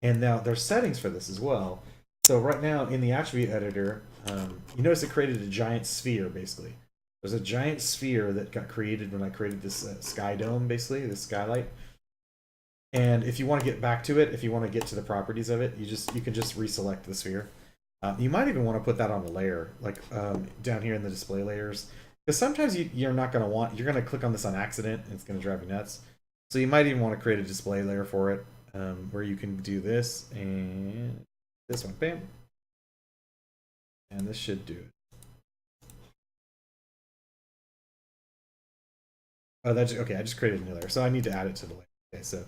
and now there's settings for this as well. So right now in the attribute editor, you notice it created a giant sphere basically. There's a giant sphere that got created when I created this sky dome, basically this skylight. And if you want to get back to it, if you want to get to the properties of it, you can just reselect the sphere. You might even want to put that on a layer, like down here in the display layers, because sometimes you're not going to you're going to click on this on accident, and it's going to drive you nuts. So you might even want to create a display layer for it, where you can do this and this one, bam, and this should do it. Oh, that's okay. I just created a new layer, so I need to add it to the layer. Okay, so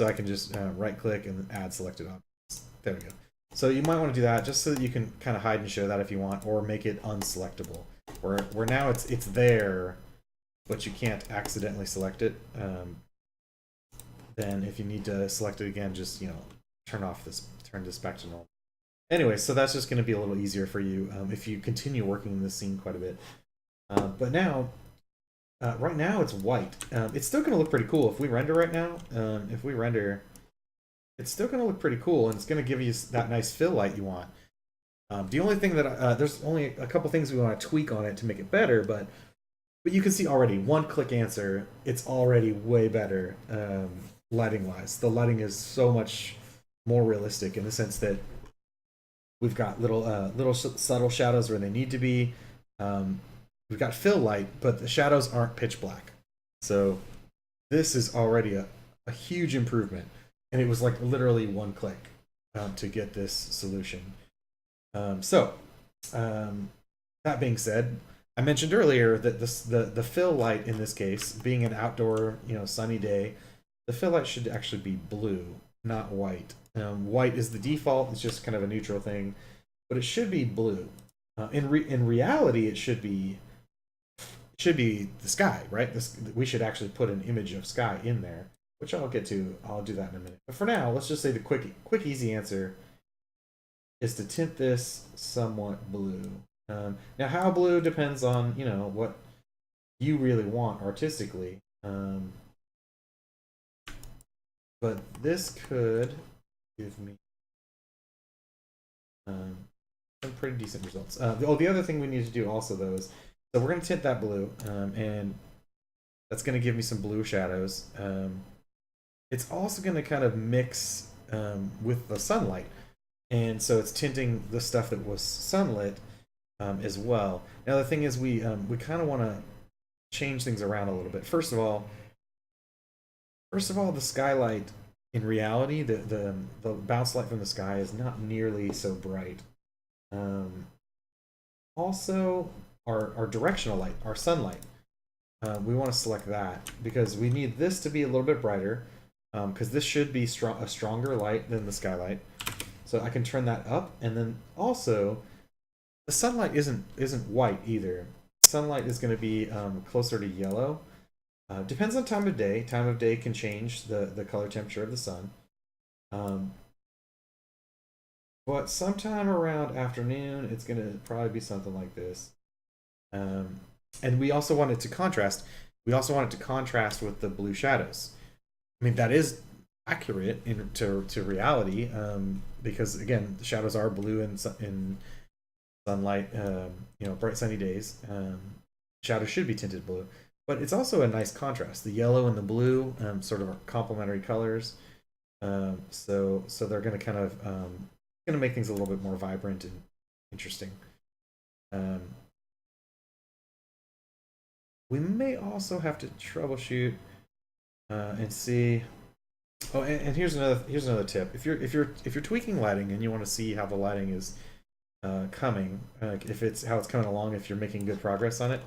I can just right click and add selected objects. There we go. So you might want to do that just so that you can kind of hide and show that if you want, or make it unselectable. Where now it's there, but you can't accidentally select it. Then if you need to select it again, just turn this back to normal. Anyway, so that's just going to be a little easier for you if you continue working in this scene quite a bit. But now, right now it's white. It's still going to look pretty cool if we render right now. If we render, it's still going to look pretty cool, and it's going to give you that nice fill light you want. The only thing that there's only a couple things we want to tweak on it to make it better, but you can see already one-click answer. It's already way better lighting-wise. The lighting is so much more realistic in the sense that We've got little subtle shadows where they need to be. Um, we've got fill light, but the shadows aren't pitch black. So this is already a huge improvement. And it was like literally one click to get this solution. So that being said, I mentioned earlier that the fill light in this case, being an outdoor sunny day, the fill light should actually be blue, not white. White is the default; it's just kind of a neutral thing, but it should be blue. In reality, it should be the sky, right? We should actually put an image of sky in there, which I'll get to. I'll do that in a minute. But for now, let's just say the quick, easy answer is to tint this somewhat blue. Now, how blue depends on what you really want artistically. But this could give me some pretty decent results. The other thing we need to do also though is so we're going to tint that blue, and that's going to give me some blue shadows. It's also going to kind of mix with the sunlight, and so it's tinting the stuff that was sunlit as well. Now the thing is, we kind of want to change things around a little bit. First of all, the skylight in reality, the bounce light from the sky is not nearly so bright. Um, Also, our directional light, our sunlight, we want to select that because we need this to be a little bit brighter because this should be a stronger light than the skylight. So I can turn that up, and then also the sunlight isn't white either. Sunlight is going to be closer to yellow. Depends on time of day. Time of day can change the color temperature of the sun. Um, but sometime around afternoon, it's going to probably be something like this. Um, and we also want it to contrast. We also want it to contrast with the blue shadows. I mean, that is accurate to reality because, again, the shadows are blue in sunlight, bright sunny days. Shadows should be tinted blue. But it's also a nice contrast. The yellow and the blue sort of are complementary colors. So they're going to kind of going to make things a little bit more vibrant and interesting. Um, we may also have to troubleshoot and see. Oh, and here's another tip. If you're tweaking lighting and you want to see how the lighting is coming, if it's how it's coming along, if you're making good progress on it,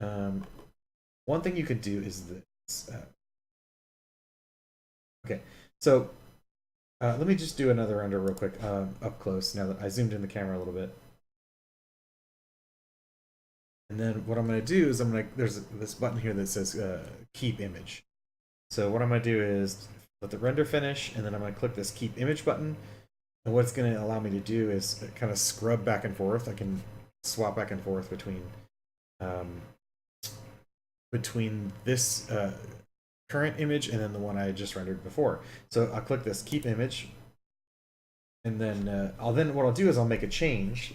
um, one thing you could do is this. Okay, so let me just do another render real quick up close now that I zoomed in the camera a little bit. And then what I'm going to do is there's this button here that says keep image. So what I'm going to do is let the render finish, and then I'm going to click this keep image button. And what it's going to allow me to do is kind of scrub back and forth. I can swap back and forth um, between this current image and then the one I just rendered before. So I'll click this keep image, and then what I'll do is I'll make a change,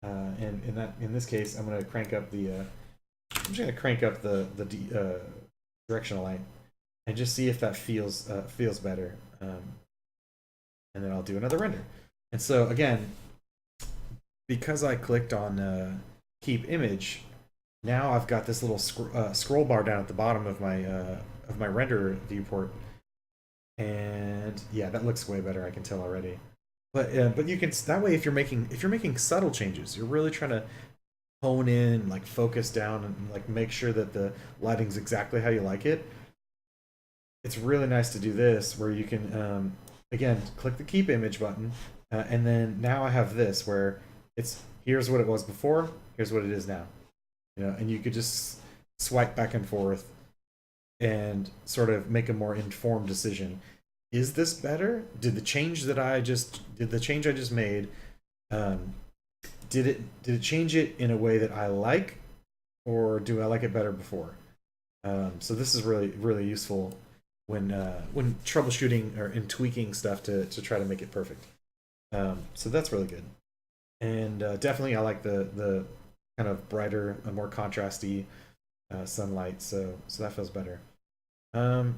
and in this case I'm going to crank up I'm just going to crank up the directional light and just see if that feels better, and then I'll do another render. And so again, because I clicked on keep image, now I've got this little scroll bar down at the bottom of my render viewport, and yeah, that looks way better. I can tell already. But you can that way if you're making subtle changes, you're really trying to hone in, like focus down, and like make sure that the lighting's exactly how you like it. It's really nice to do this where you can again click the keep image button, and then now I have this where here's what it was before, here's what it is now, and you could just swipe back and forth and sort of make a more informed decision. Is this better? Did the change I just made, um, did it change it in a way that I like, or do I like it better before? So this is really really useful when troubleshooting or in tweaking stuff to try to make it perfect. So that's really good, and definitely I like the kind of brighter, more contrasty sunlight. So that feels better. Um,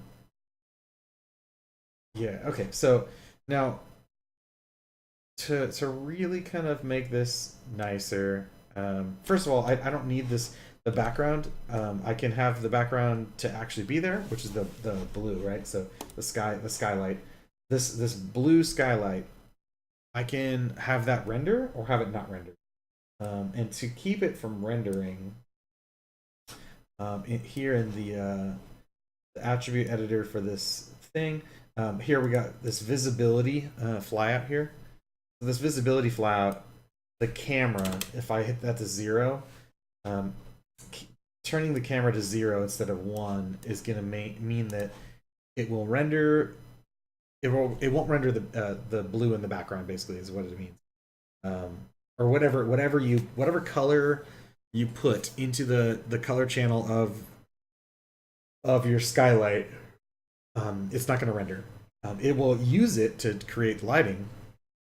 yeah. Okay. So now to really kind of make this nicer, first of all, I don't need the background. I can have the background to actually be there, which is the blue, right? So the skylight, this blue skylight, I can have that render or have it not render. And to keep it from rendering, here in the attribute editor for this thing, here we got this visibility flyout here. So this visibility flyout, the camera, if I hit that to 0, um, turning the camera to 0 instead of 1 is going to mean that it will render. It won't render the blue in the background. Basically, is what it means. Or whatever color you put into the color channel of your skylight, it's not going to render. It will use it to create lighting.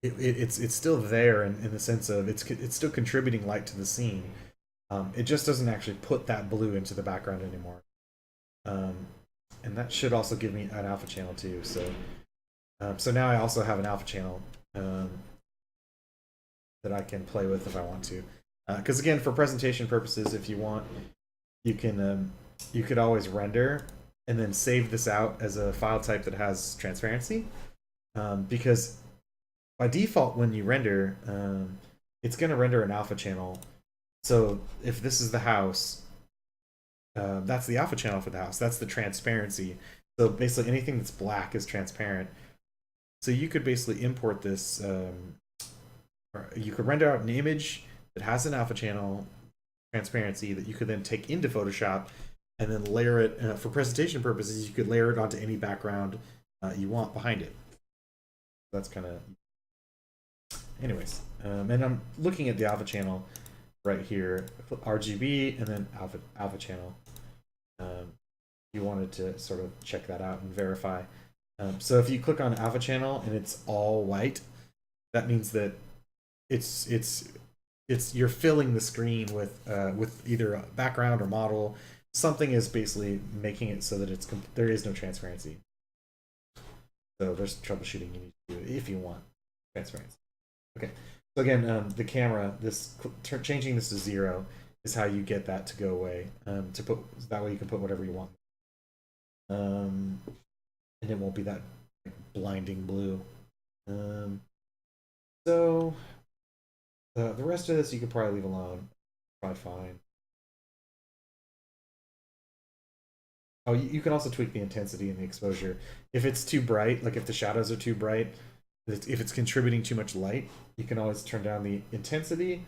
It's still there in the sense of it's still contributing light to the scene. It just doesn't actually put that blue into the background anymore. And that should also give me an alpha channel too. So now I also have an alpha channel that I can play with if I want to. Because again, for presentation purposes, if you want, you could always render and then save this out as a file type that has transparency. Because by default, when you render, it's going to render an alpha channel. So if this is the house, that's the alpha channel for the house. That's the transparency. So basically anything that's black is transparent. So you could basically import this, or you could render out an image that has an alpha channel transparency that you could then take into Photoshop and then layer it, for presentation purposes, you could layer it onto any background you want behind it. That's kind of, anyways, and I'm looking at the alpha channel right here, RGB and then alpha channel. You wanted to sort of check that out and verify. So if you click on alpha channel and it's all white, that means that it's you're filling the screen with either a background or model. Something is basically making it so that there is no transparency. So there's troubleshooting you need to do if you want transparency. Okay. So again, the camera, changing this to 0 is how you get that to go away. That way you can put whatever you want. And it won't be that blinding blue. So the rest of this you could probably leave alone. Probably fine. Oh, you can also tweak the intensity and the exposure. If it's too bright, like if the shadows are too bright, if it's contributing too much light, you can always turn down the intensity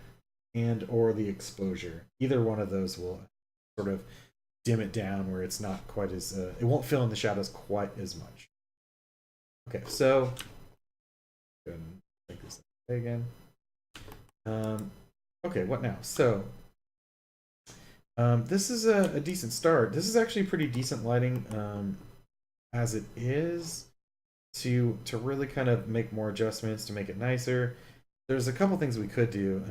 and or the exposure. Either one of those will sort of dim it down where it's not quite as, it won't fill in the shadows quite as much. Okay, so go ahead and make this again. Okay, what now? So this is a decent start. This is actually pretty decent lighting as it is. To really kind of make more adjustments to make it nicer. There's a couple things we could do.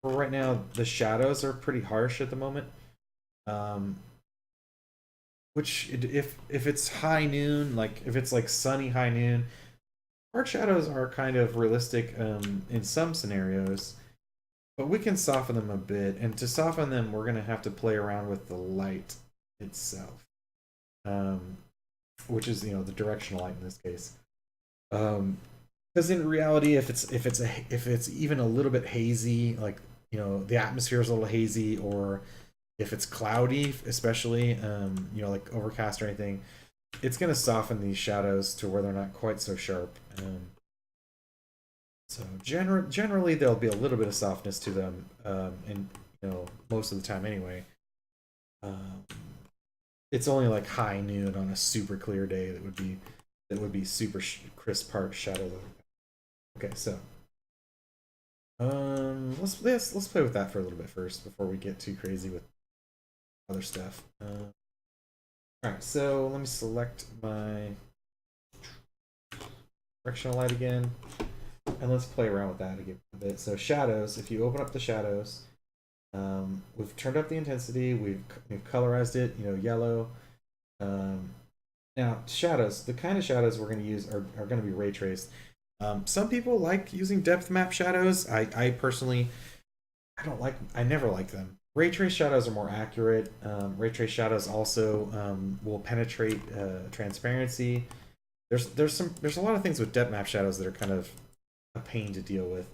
For right now, the shadows are pretty harsh at the moment. Which if it's high noon, like if it's like sunny high noon, hard shadows are kind of realistic in some scenarios. But we can soften them a bit, and to soften them, we're gonna have to play around with the light itself, which is the directional light in this case. Because in reality, if it's even a little bit hazy, like the atmosphere is a little hazy, or if it's cloudy, especially like overcast or anything, it's gonna soften these shadows to where they're not quite so sharp. So generally there'll be a little bit of softness to them, and most of the time anyway. It's only like high noon on a super clear day that would be super crisp part shadow. Okay, so let's play with that for a little bit first before we get too crazy with other stuff. All right, so let me select my directional light again. And let's play around with that a bit. So shadows, if you open up the shadows, we've turned up the intensity, we've colorized it, yellow. Now shadows, the kind of shadows we're going to use are going to be ray traced. Some people like using depth map shadows. I personally, I never like them. Ray trace shadows are more accurate. Ray trace shadows also will penetrate transparency. There's a lot of things with depth map shadows that are kind of a pain to deal with.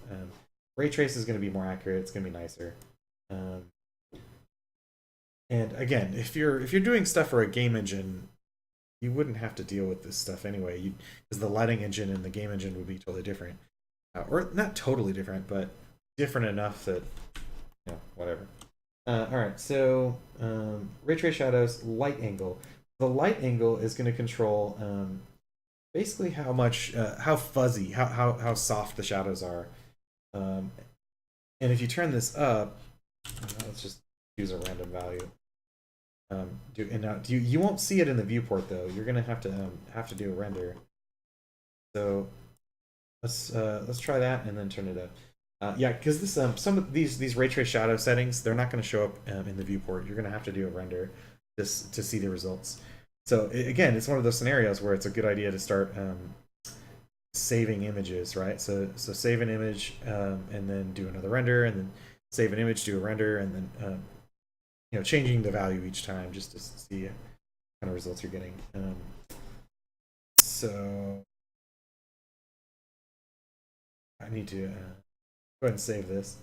Ray trace is going to be more accurate. It's going to be nicer. Um, and again, if you're doing stuff for a game engine, you wouldn't have to deal with this stuff anyway. Because the lighting engine and the game engine would be totally different, or not totally different, but different enough that whatever. All right, so ray trace shadows, light angle. The light angle is going to control basically how much, how fuzzy, how soft the shadows are. Um, and if you turn this up, let's just use a random value. And now you won't see it in the viewport though. You're gonna have to do a render. So let's try that and then turn it up. Yeah, because this some of these ray trace shadow settings, they're not going to show up in the viewport. You're going to have to do a render just to see the results. So again, it's one of those scenarios where it's a good idea to start saving images, right? So save an image and then do another render, and then save an image, do a render, and then changing the value each time just to see what kind of results you're getting. So I need to go ahead and save this.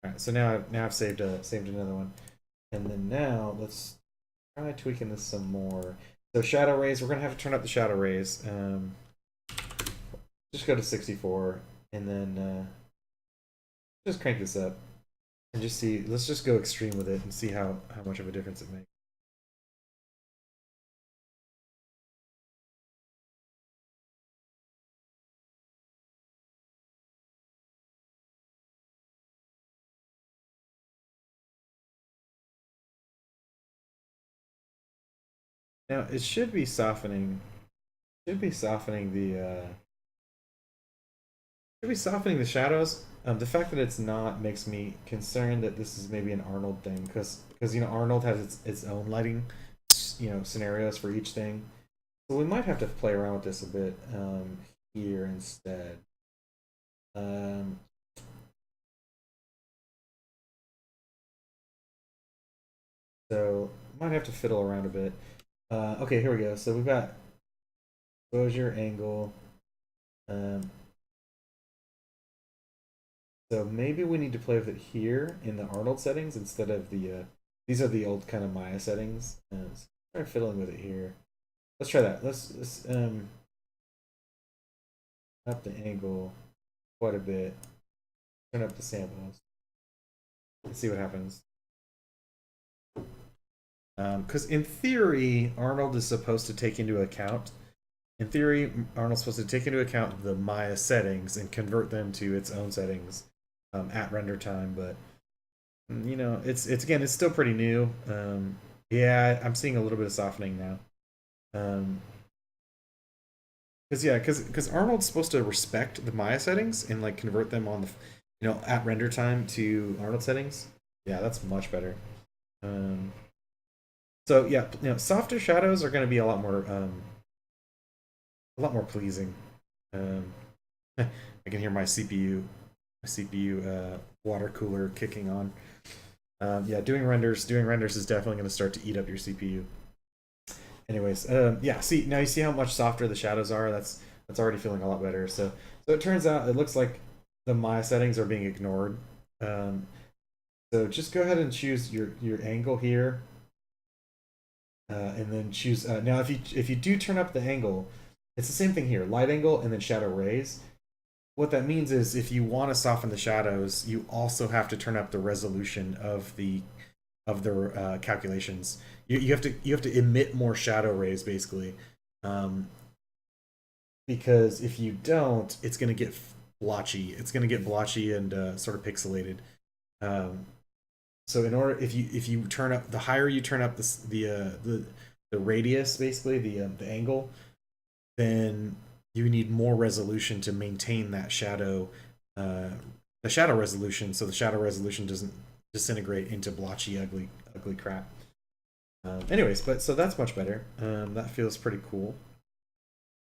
All right, so now I've saved another one, and then now let's try tweaking this some more. So shadow rays, we're gonna have to turn up the shadow rays. Just go to 64, and then just crank this up, and just see. Let's just go extreme with it and see how much of a difference it makes. Now it should be softening. Should be softening the should be softening the shadows. The fact that it's not makes me concerned that this is maybe an Arnold thing, because Arnold has its own lighting scenarios for each thing. So we might have to play around with this a bit here instead. Um, so might have to fiddle around a bit. Okay, here we go. So we've got exposure angle. Um, so maybe we need to play with it here in the Arnold settings instead of the. These are the old kind of Maya settings. So try fiddling with it here. Let's try that. Let's up the angle quite a bit. Turn up the samples. Let's see what happens. Because in theory, Arnold is supposed to take into account. In theory, Arnold's supposed to take into account the Maya settings and convert them to its own settings at render time. But it's again, it's still pretty new. Yeah, I'm seeing a little bit of softening now. Because Arnold's supposed to respect the Maya settings and like convert them on the at render time to Arnold settings. Yeah, that's much better. Um, so yeah, softer shadows are going to be a lot more pleasing. Um, I can hear my CPU water cooler kicking on. Yeah, doing renders is definitely going to start to eat up your CPU. Anyways, yeah. See now, you see how much softer the shadows are. That's already feeling a lot better. So it turns out it looks like the Maya settings are being ignored. Um, so just go ahead and choose your angle here, and then choose. Now, if you do turn up the angle, it's the same thing here: light angle and then shadow rays. What that means is if you want to soften the shadows, you also have to turn up the resolution of the calculations. You have to emit more shadow rays basically, um, because if you don't, it's going to get blotchy. It's going to get blotchy and sort of pixelated. Um, so in order, if you turn up, the higher you turn up the radius, basically the angle, then you need more resolution to maintain that shadow, uh, the shadow resolution, so the shadow resolution doesn't disintegrate into blotchy, ugly crap. Anyways, but so that's much better. That feels pretty cool.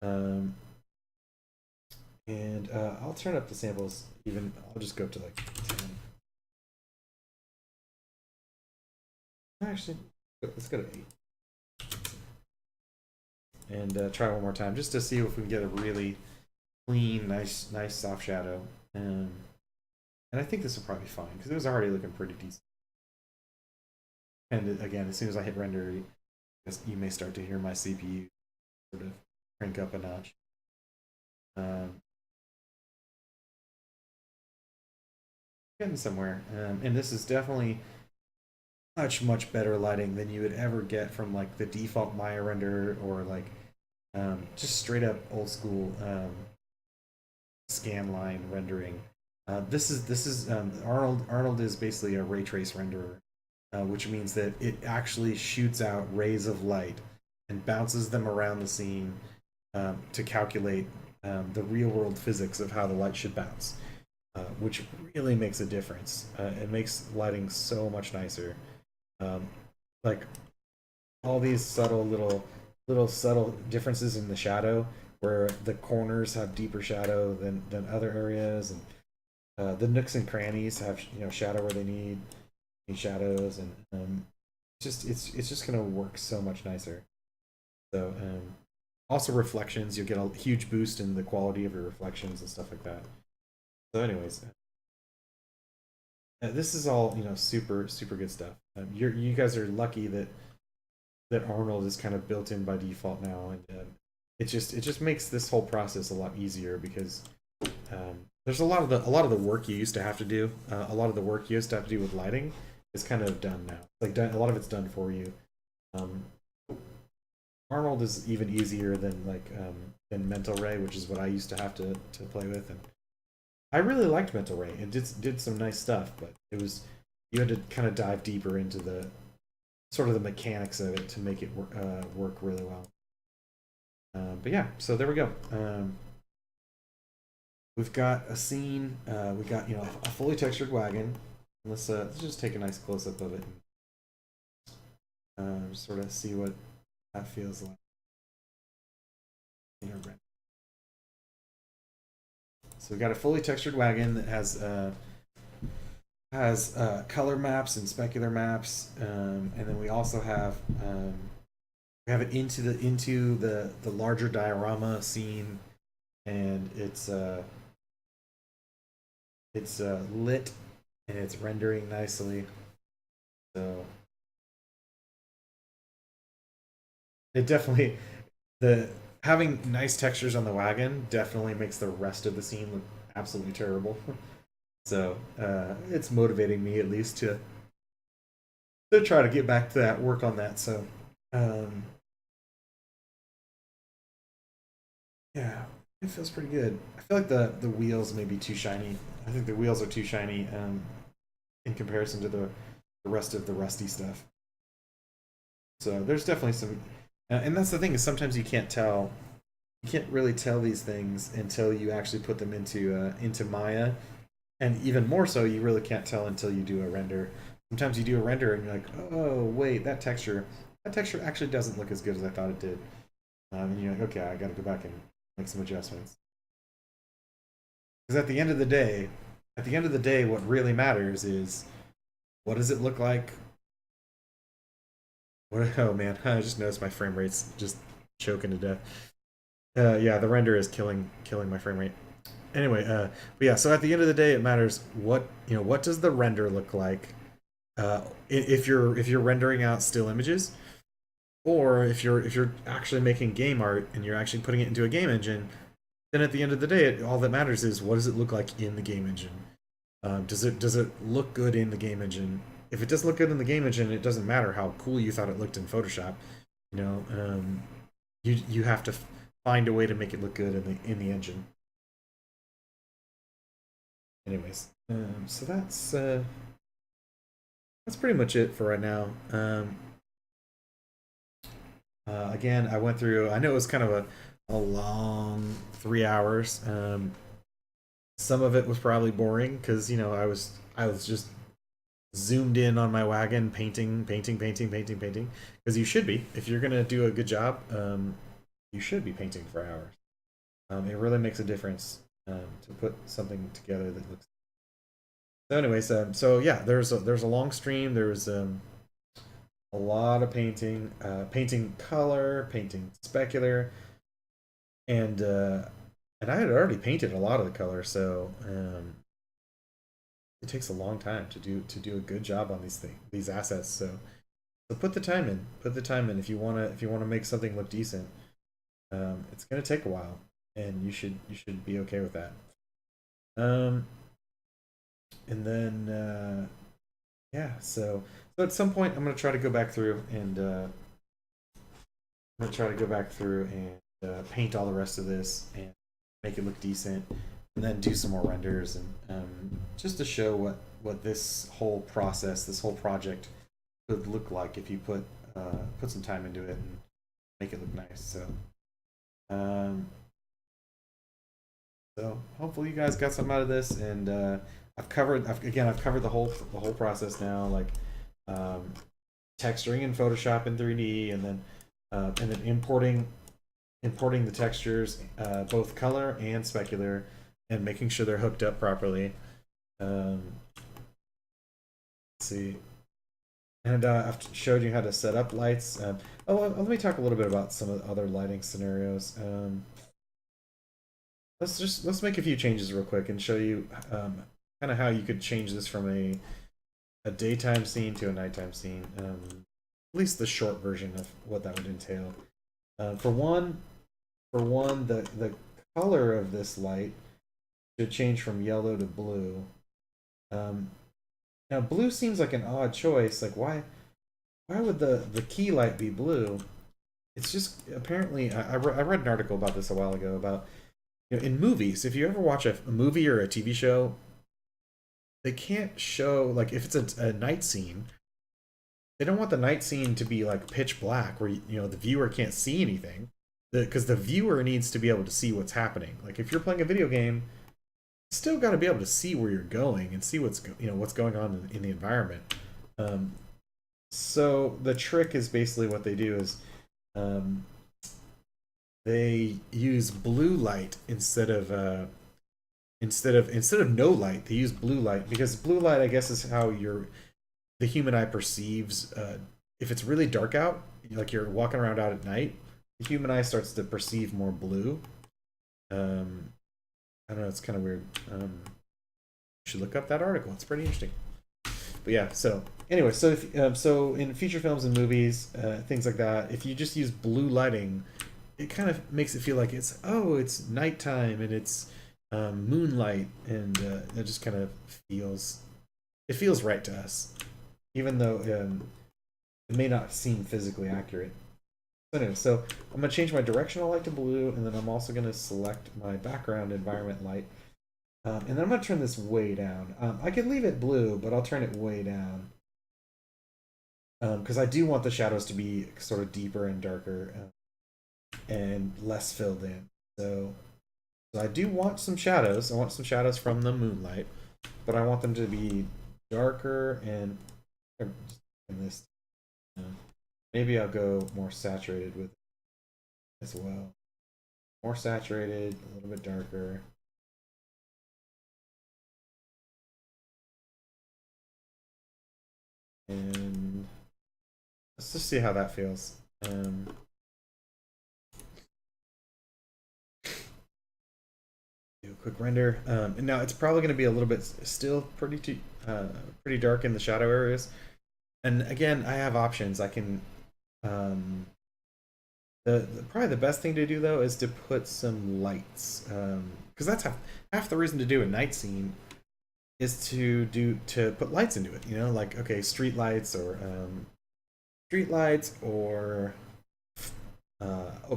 Um, And I'll turn up the samples even. I'll just go up to like 10. Actually, let's go to 8. And try one more time just to see if we can get a really clean, nice soft shadow. And I think this will probably be fine because it was already looking pretty decent. And again, as soon as I hit render, you may start to hear my CPU sort of crank up a notch. Getting somewhere. And this is definitely much better lighting than you would ever get from like the default Maya render or like just straight up old school scan line rendering. This is Arnold. Arnold is basically a ray trace renderer, which means that it actually shoots out rays of light and bounces them around the scene to calculate the real world physics of how the light should bounce, which really makes a difference. It makes lighting so much nicer. Like all these little subtle differences in the shadow, where the corners have deeper shadow than other areas, and the nooks and crannies have shadow where they need shadows, and it's just gonna work so much nicer. So also reflections, you'll get a huge boost in the quality of your reflections and stuff like that. So anyways, this is all super good stuff. You guys are lucky that Arnold is kind of built in by default now, and it just makes this whole process a lot easier because there's a lot of the work you used to have to do. A lot of the work you used to have to do with lighting is kind of done now. Like a lot of it's done for you. Arnold is even easier than Mental Ray, which is what I used to have to play with, and I really liked Mental Ray. It did some nice stuff, but you had to kind of dive deeper into the sort of the mechanics of it to make it work really well. But yeah, so there we go. We've got a scene. We got a fully textured wagon. Let's just take a nice close up of it and sort of see what that feels like. So we got a fully textured wagon that has color maps and specular maps, and then we also have it into the larger diorama scene, and it's lit and it's rendering nicely. So it definitely the having nice textures on the wagon definitely makes the rest of the scene look absolutely terrible. So it's motivating me at least to try to get back to that, work on that. So yeah, it feels pretty good. I feel like the wheels may be too shiny. I think the wheels are too shiny in comparison to the rest of the rusty stuff. So there's definitely some, and that's the thing is sometimes you can't tell, you can't really tell these things until you actually put them into Maya, and even more so, you really can't tell until you do a render. Sometimes you do a render and you're like, oh wait, that texture actually doesn't look as good as I thought it did, and you're like, okay, I got to go back and make some adjustments. Because at the end of the day, what really matters is what does it look like. What? Oh man, I just noticed my frame rate's just choking to death. Yeah, the render is killing my frame rate. Anyway, but yeah, so at the end of the day, it matters what does the render look like. If you're rendering out still images, or if you're actually making game art and you're actually putting it into a game engine, then at the end of the day, all that matters is what does it look like in the game engine. Does it look good in the game engine? If it doesn't look good in the game engine, it doesn't matter how cool you thought it looked in Photoshop. You know, you have to find a way to make it look good in the engine. Anyways, so that's pretty much it for right now. Again, I went through. I know it was kind of a long 3 hours. Some of it was probably boring because I was just zoomed in on my wagon, painting. Because you should be if you're gonna do a good job. You should be painting for hours. It really makes a difference. to put something together that looks. So, anyways, so yeah, there's a long stream. There's a lot of painting, painting color, painting specular, and and I had already painted a lot of the color, so it takes a long time to do a good job on these assets. So put the time in. Put the time in if you wanna make something look decent. It's gonna take a while, and you should be okay with that. Um, and then yeah, so at some point I'm gonna try to go back through and I'm gonna try to go back through and paint all the rest of this and make it look decent, and then do some more renders and just to show what this whole process, this whole project would look like if you put some time into it and make it look nice. Um, so hopefully you guys got something out of this, and I've covered the whole process now, like um, texturing in Photoshop in 3D, and then importing the textures, both color and specular, and making sure they're hooked up properly. Um, let's see, and I've showed you how to set up lights. Let me talk a little bit about some of the other lighting scenarios. Let's make a few changes real quick and show you kind of how you could change this from a daytime scene to a nighttime scene. At least the short version of what that would entail. For one, the color of this light should change from yellow to blue. Um, Now, blue seems like an odd choice. Like, why would the key light be blue? It's just apparently I read an article about this a while ago about, in movies, if you ever watch a movie or a TV show, they can't show, like, if it's a night scene, they don't want the night scene to be like pitch black where the viewer can't see anything, because the viewer needs to be able to see what's happening. Like, if you're playing a video game, you still got to be able to see where you're going and see what's going on in the environment. Um, so the trick is basically what they do is um, they use blue light instead of no light. They use blue light because blue light, I guess, is how the human eye perceives. If it's really dark out, like you're walking around out at night, the human eye starts to perceive more blue. I don't know. It's kind of weird. You should look up that article. It's pretty interesting. But yeah. So anyway, so in feature films and movies, things like that, if you just use blue lighting, it kind of makes it feel like it's nighttime and it's moonlight, and it just kind of feels right to us, even though it may not seem physically accurate. So anyway, so I'm going to change my directional light to blue, and then I'm also going to select my background environment light. And then I'm going to turn this way down. I can leave it blue, but I'll turn it way down. Because I do want the shadows to be sort of deeper and darker and less filled in. So I do want some shadows. I want some shadows from the moonlight, but I want them to be darker and in this. Maybe I'll go more saturated with it as well. More saturated, a little bit darker. And let's just see how that feels. Do a quick render. And now it's probably going to be a little bit still pretty dark in the shadow areas. And again, I have options. I can probably the best thing to do though is to put some lights, because that's half the reason to do a night scene is to put lights into it. Like, okay, street lights or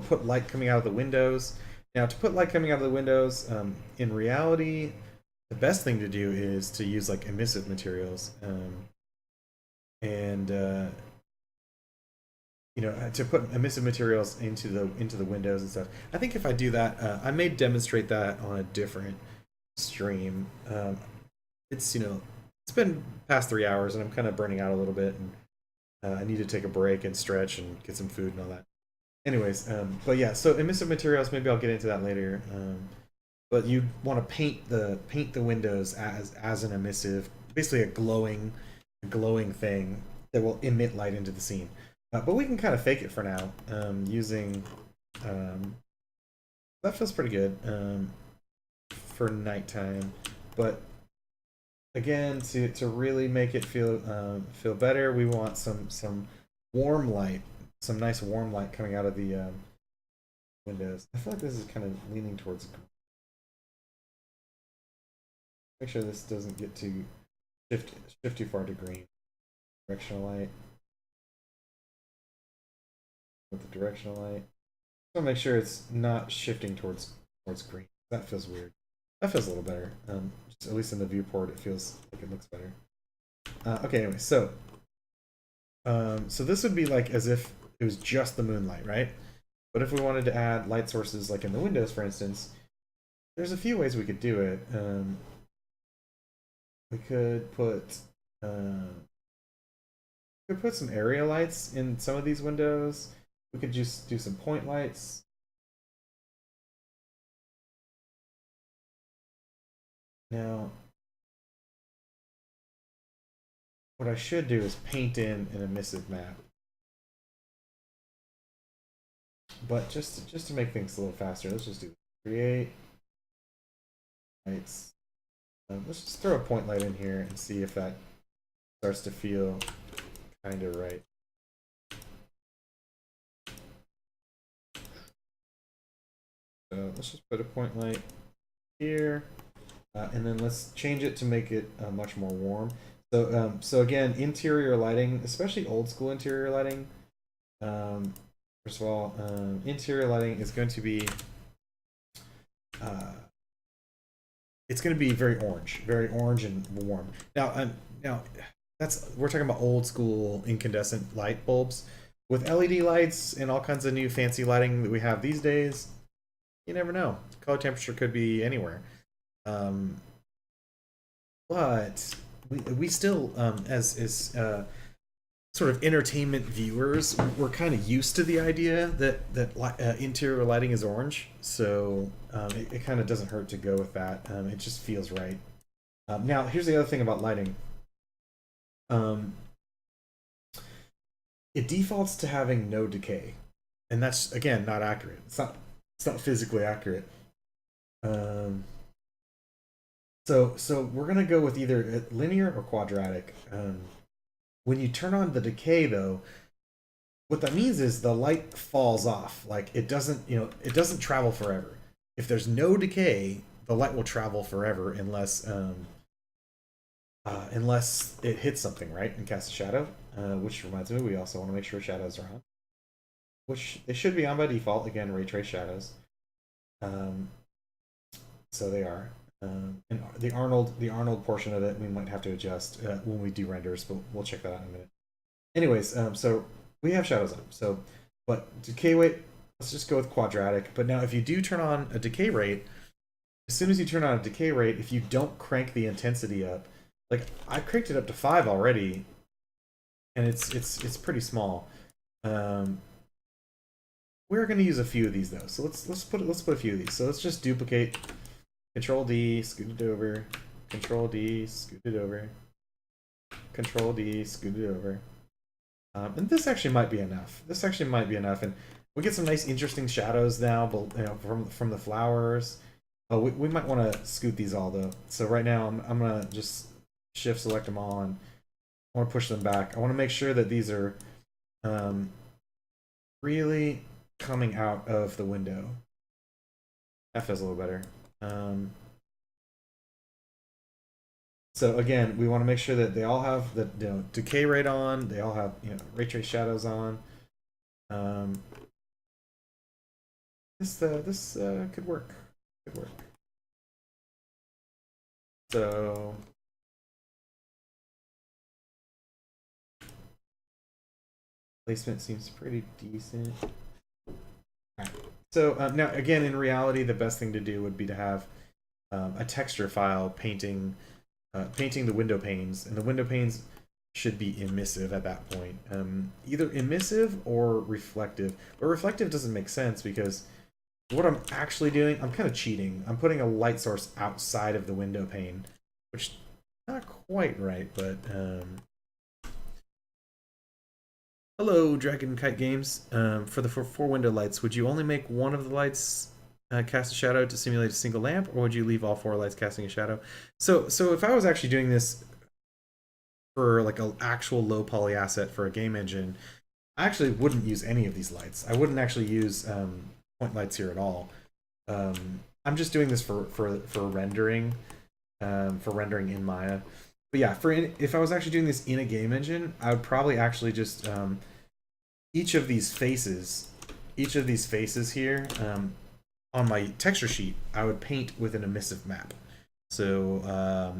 put light coming out of the windows. Now, to put light coming out of the windows, in reality, the best thing to do is to use like emissive materials, and to put emissive materials into the windows and stuff. I think if I do that, I may demonstrate that on a different stream. It's been past 3 hours and I'm kind of burning out a little bit, and I need to take a break and stretch and get some food and all that. Anyways, but yeah, so emissive materials, maybe I'll get into that later. but you want to paint the windows as an emissive, basically a glowing thing that will emit light into the scene. But we can kind of fake it for now using that feels pretty good for nighttime. But again, to really make it feel better, we want some warm light, some nice warm light coming out of the windows. I feel like this is kind of leaning towards. Make sure this doesn't get too shift too far to green. Directional light with the directional light. So make sure it's not shifting towards green. That feels weird. That feels a little better. Just at least in the viewport, it feels like it looks better. Okay, anyway, so this would be like as if it was just the moonlight, right? But if we wanted to add light sources, like in the windows, for instance, there's a few ways we could do it. We could put some area lights in some of these windows. We could just do some point lights. Now, what I should do is paint in an emissive map. But just to make things a little faster, let's just do create lights. Let's just throw a point light in here and see if that starts to feel kind of right. So let's just put a point light here, and then let's change it to make it much more warm. So again, interior lighting, especially old school interior lighting. First of all, interior lighting is going to be it's going to be very orange and warm. Now, we're talking about old school incandescent light bulbs. With LED lights and all kinds of new fancy lighting that we have these days, you never know. Color temperature could be anywhere. But we still, as sort of entertainment viewers, we're kind of used to the idea that interior lighting is orange, so it kind of doesn't hurt to go with that. It just feels right. Now, here's the other thing about lighting. It defaults to having no decay, and that's again not accurate. It's not physically accurate. So we're gonna go with either linear or quadratic. When you turn on the decay, though, what that means is the light falls off. Like it doesn't travel forever. If there's no decay, the light will travel forever unless it hits something, right, and casts a shadow. Which reminds me, we also want to make sure shadows are on, which they should be on by default. Again, ray trace shadows. So they are. And the Arnold portion of it we might have to adjust when we do renders, but we'll check that out in a minute. Anyways, so we have shadows on. So, but decay rate, let's just go with quadratic. But now, if you do turn on a decay rate, as soon as you turn on a decay rate, if you don't crank the intensity up, like I cranked it up to 5 already, and it's pretty small. We're going to use a few of these though, so let's put a few of these. So let's just duplicate. Control D, scoot it over. Control D, scoot it over. Control D, scoot it over. And this actually might be enough. And we get some nice, interesting shadows now, but from the flowers. We might want to scoot these all though. So right now, I'm gonna just shift select them all, and I want to push them back. I want to make sure that these are really coming out of the window. That feels a little better. So again, we want to make sure that they all have the decay rate on. They all have ray trace shadows on. This could work. So placement seems pretty decent. All right. So now, again, in reality, the best thing to do would be to have a texture file painting the window panes, and the window panes should be emissive at that point. Either emissive or reflective, but reflective doesn't make sense because what I'm actually doing, I'm kind of cheating. I'm putting a light source outside of the window pane, which not quite right, but hello, Dragon Kite Games. For the four window lights, would you only make one of the lights cast a shadow to simulate a single lamp, or would you leave all four lights casting a shadow? So if I was actually doing this for like an actual low poly asset for a game engine, I actually wouldn't use any of these lights. I wouldn't actually use point lights here at all. I'm just doing this for rendering in Maya. But yeah, if I was actually doing this in a game engine, I would probably actually just each of these faces here on my texture sheet, I would paint with an emissive map. So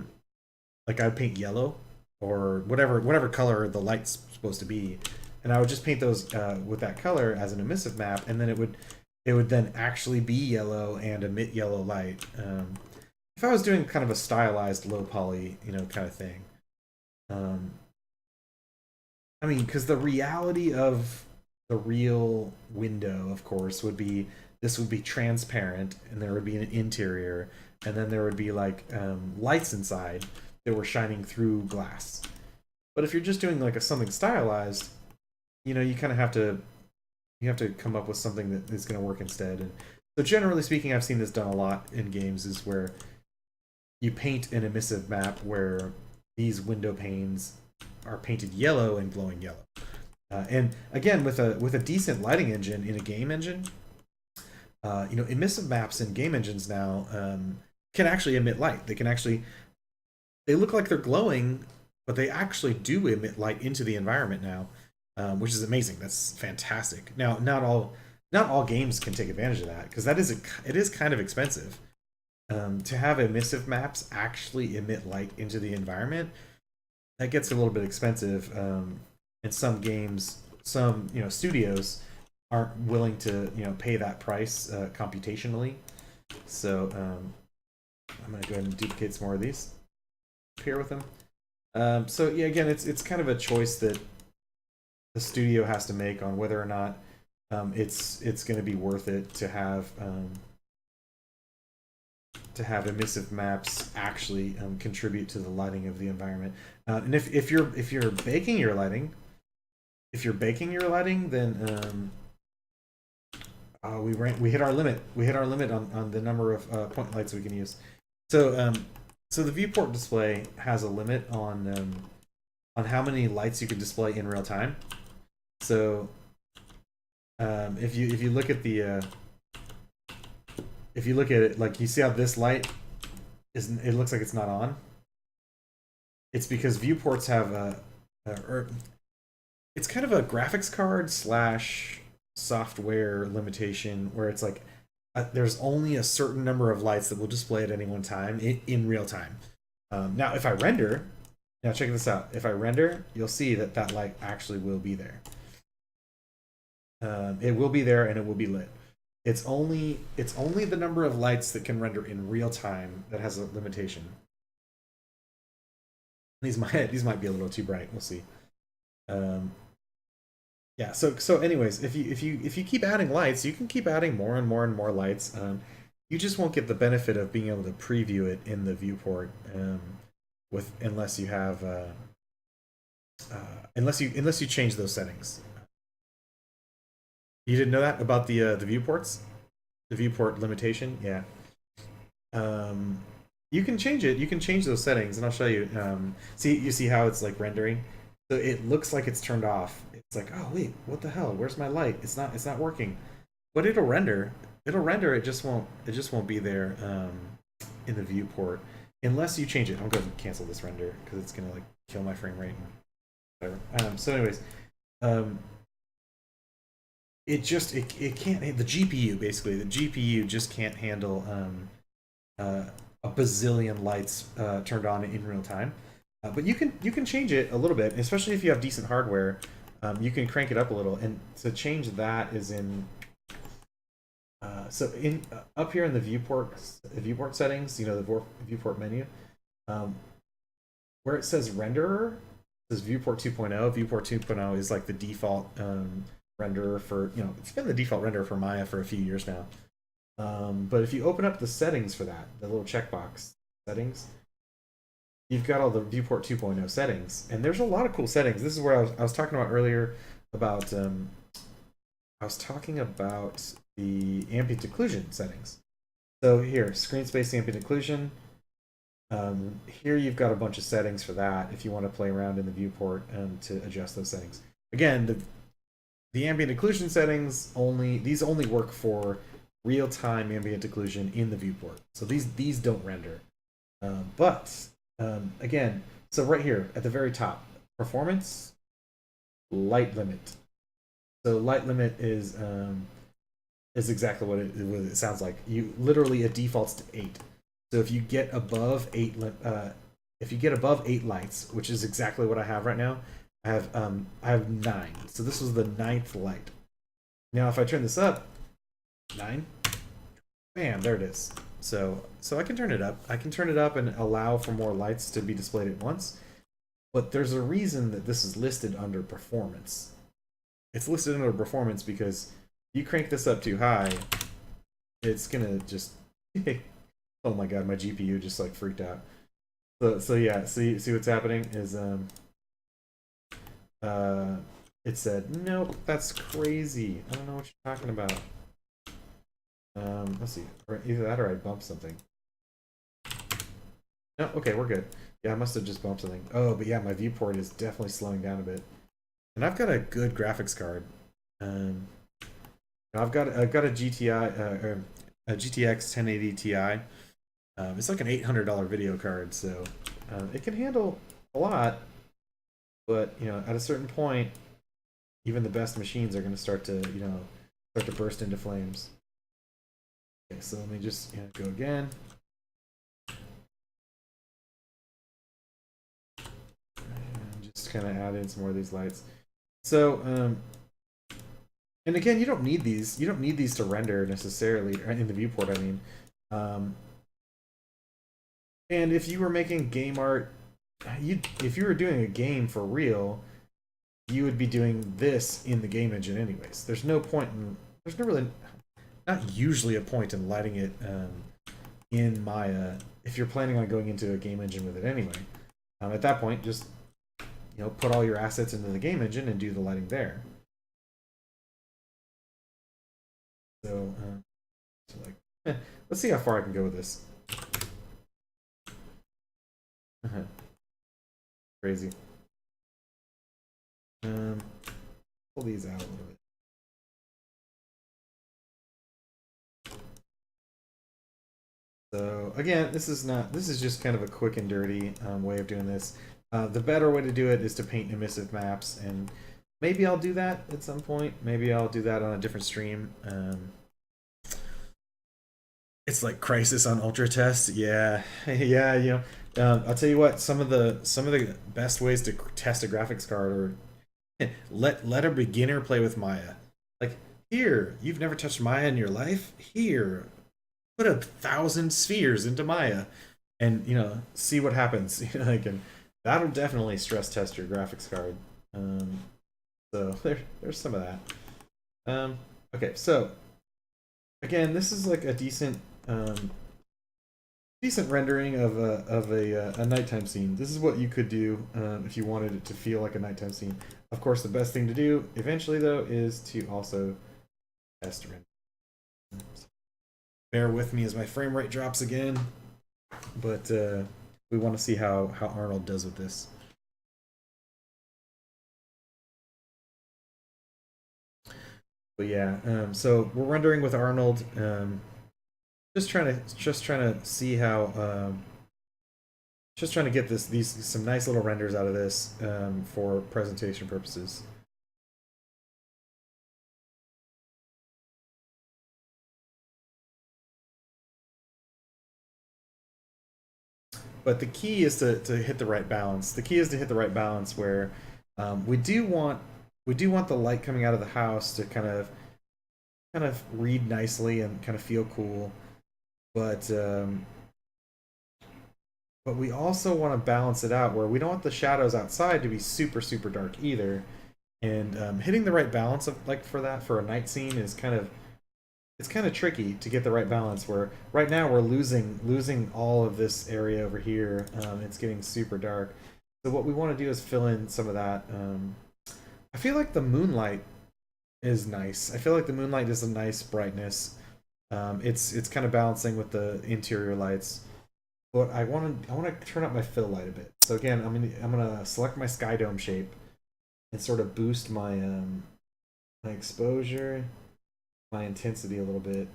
like I would paint yellow or whatever color the light's supposed to be, and I would just paint those with that color as an emissive map, and then it would then actually be yellow and emit yellow light. If I was doing kind of a stylized low poly, kind of thing. I mean, because the reality of the real window, of course, would be this would be transparent, and there would be an interior, and then there would be like lights inside that were shining through glass. But if you're just doing like something stylized, you kind of have to come up with something that is going to work instead. And so generally speaking, I've seen this done a lot in games, is where you paint an emissive map where these window panes are painted yellow and glowing yellow. And again, with a decent lighting engine in a game engine, emissive maps in game engines now can actually emit light. They look like they're glowing, but they actually do emit light into the environment now, which is amazing. That's fantastic. Now, not all games can take advantage of that, because it is kind of expensive. To have emissive maps actually emit light into the environment, that gets a little bit expensive. And some games, some studios aren't willing to pay that price computationally. So I'm gonna go ahead and duplicate some more of these here with them. So yeah, again, it's kind of a choice that the studio has to make on whether or not it's going to be worth it to have emissive maps actually contribute to the lighting of the environment. And if you're baking your lighting, then we hit our limit. We hit our limit on the number of point lights we can use. So so the viewport display has a limit on how many lights you can display in real time. So if you look at the if you look at it, like, you see how this light it looks like it's not on. It's because viewports have it's kind of a graphics card / software limitation, where it's like there's only a certain number of lights that will display at any one time in real time. Now, if I render, now check this out. If I render, you'll see that light actually will be there. It will be there, and it will be lit. It's only the number of lights that can render in real time that has a limitation. These might be a little too bright. We'll see. Yeah. So anyways, if you keep adding lights, you can keep adding more and more and more lights. You just won't get the benefit of being able to preview it in the viewport unless you have unless you change those settings. You didn't know that about the viewports, the viewport limitation? Yeah. You can change it. You can change those settings, and I'll show you. You see how it's like rendering? So it looks like it's turned off. It's like, oh wait, what the hell? Where's my light? It's not working. But it'll render. It'll render. It just won't be there in the viewport unless you change it. I'll go ahead and cancel this render because it's gonna like kill my frame rate and whatever. So anyways, it can't. The GPU, basically, the GPU just can't handle a bazillion lights turned on in real time. But you can change it a little bit, especially if you have decent hardware. You can crank it up a little, and to change that is in up here in the viewport settings, the viewport menu, where it says renderer, it says viewport 2.0. Viewport 2.0 is like the default renderer for, it's been the default renderer for Maya for a few years now. But if you open up the settings for that, the little checkbox settings, you've got all the viewport 2.0 settings, and there's a lot of cool settings. This is where I was talking about earlier about I was talking about the ambient occlusion settings. So here, screen space ambient occlusion. Here you've got a bunch of settings for that if you want to play around in the viewport to adjust those settings. Again, the ambient occlusion settings only work for real-time ambient occlusion in the viewport. So these don't render. But again, so right here at the very top, performance, light limit. So light limit is exactly what it sounds like. You literally, it defaults to 8. So if you get above 8 lights, which is exactly what I have right now, I have 9. So this was the 9th light. Now if I turn this up, 9, bam, there it is. So I can turn it up. I can turn it up and allow for more lights to be displayed at once. But there's a reason that this is listed under performance. It's listed under performance because you crank this up too high, it's gonna just oh my god, my GPU just like freaked out. So yeah, see what's happening is it said nope, that's crazy. I don't know what you're talking about. Let's see, either that or I bumped something. No, okay, we're good. Yeah, I must have just bumped something. Oh, but yeah, my viewport is definitely slowing down a bit, and I've got a good graphics card. I've got a GTI a GTX 1080 Ti. It's like an $800 video card, so it can handle a lot. But at a certain point, even the best machines are going to start to burst into flames. Okay, so let me just go again. And just kind of add in some more of these lights. So, and again, you don't need these. You don't need these to render necessarily in the viewport. I mean, and if you were making game art, if you were doing a game for real, you would be doing this in the game engine anyways. There's no point in. There's no really, not usually a point in lighting it in Maya if you're planning on going into a game engine with it anyway. At that point, just put all your assets into the game engine and do the lighting there. So like, let's see how far I can go with this. Crazy. Pull these out a little bit. So again, this is just kind of a quick and dirty way of doing this. The better way to do it is to paint emissive maps, and maybe I'll do that at some point. Maybe I'll do that on a different stream. It's like Crisis on Ultra Test. Yeah, yeah. I'll tell you what. Some of the best ways to test a graphics card are let a beginner play with Maya. Like, here, you've never touched Maya in your life. Here, put 1,000 spheres into Maya, and see what happens. And that'll definitely stress test your graphics card. So there's some of that. Okay, so again, this is like a decent rendering of a nighttime scene. This is what you could do if you wanted it to feel like a nighttime scene. Of course, the best thing to do eventually, though, is to also test render. Bear with me as my frame rate drops again, but we want to see how Arnold does with this. But yeah, so we're rendering with Arnold. Just trying to see how just trying to get some nice little renders out of this for presentation purposes. But the key is to hit the right balance. The key is to hit the right balance where we do want the light coming out of the house to kind of read nicely and kind of feel cool, but we also want to balance it out where we don't want the shadows outside to be super dark either. And hitting the right balance of for a night scene is kind of it's kind of tricky to get the right balance. Where right now we're losing all of this area over here. It's getting super dark. So what we want to do is fill in some of that. I feel like the moonlight is nice. I feel like the moonlight is a nice brightness. It's kind of balancing with the interior lights. But I want to turn up my fill light a bit. So again, I'm gonna select my sky dome shape and sort of boost my exposure, my intensity a little bit,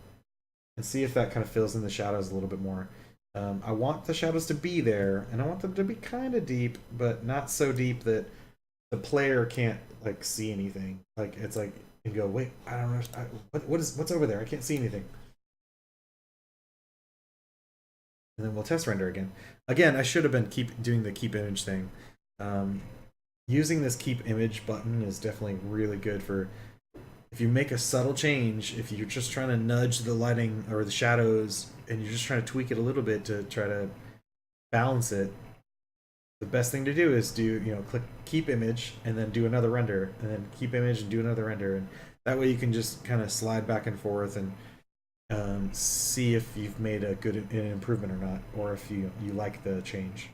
and see if that kind of fills in the shadows a little bit more. I want the shadows to be there, and I want them to be kind of deep, but not so deep that the player can't like see anything. Like it's like and go, wait, I don't know, what's over there? I can't see anything. And then we'll test render again. Again, I should have been keep doing the keep image thing. Um, Using this keep image button is definitely really good for if you make a subtle change, if you're just trying to nudge the lighting or the shadows and you're just trying to tweak it a little bit to try to balance it, the best thing to do is click keep image and then do another render and then keep image and do another render. And that way you can just kind of slide back and forth and see if you've made a good an improvement or not, or if you like the change.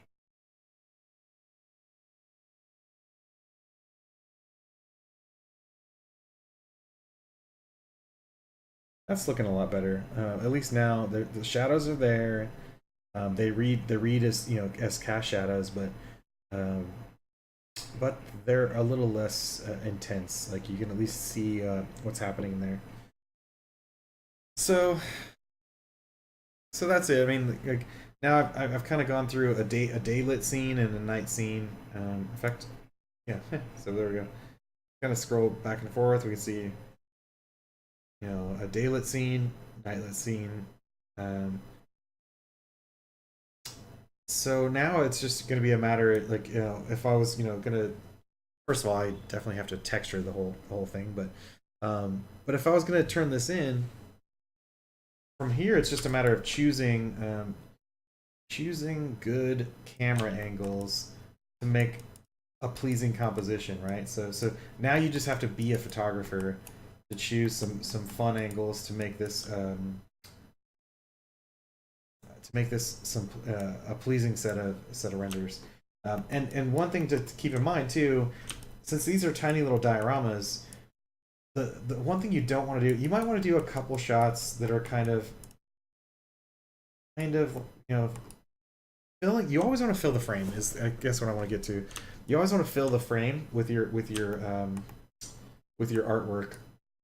That's looking a lot better. At least now the shadows are there. They read as as cast shadows, um, but they're a little less intense. Like you can at least see what's happening in there. So so that's it. I mean, like now I've kind of gone through a daylit scene and a night scene. In fact, yeah. So there we go. Kind of scroll back and forth. We can see a daylit scene, nightlit scene. Um, so now it's just going to be a matter of, like if I was gonna first of all I definitely have to texture the whole thing, but if I was gonna turn this in from here, it's just a matter of choosing good camera angles to make a pleasing composition, right? So now you just have to be a photographer to choose some fun angles to make this some a pleasing set of renders. And one thing to keep in mind too, since these are tiny little dioramas, the one thing you don't want to do, you might want to do a couple shots that are kind of filling. You always want to fill the frame. Is I guess what I want to get to. You always want to fill the frame with your artwork.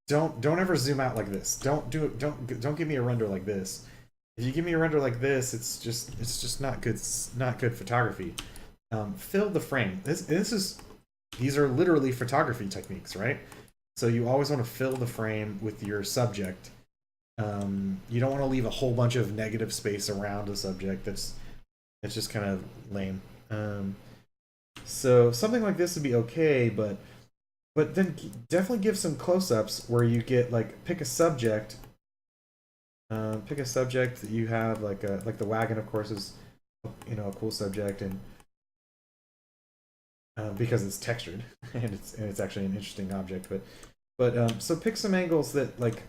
Don't ever zoom out like this. Don't give me a render like this. If you give me a render like this, it's just not good. Not good photography. Fill the frame. These are literally photography techniques, right? So you always want to fill the frame with your subject. You don't want to leave a whole bunch of negative space around a subject. That's just kind of lame. So something like this would be okay, but then definitely give some close-ups where you get like pick a subject that you have like the wagon, of course, is a cool subject, and because it's textured and it's actually an interesting object. But so pick some angles that like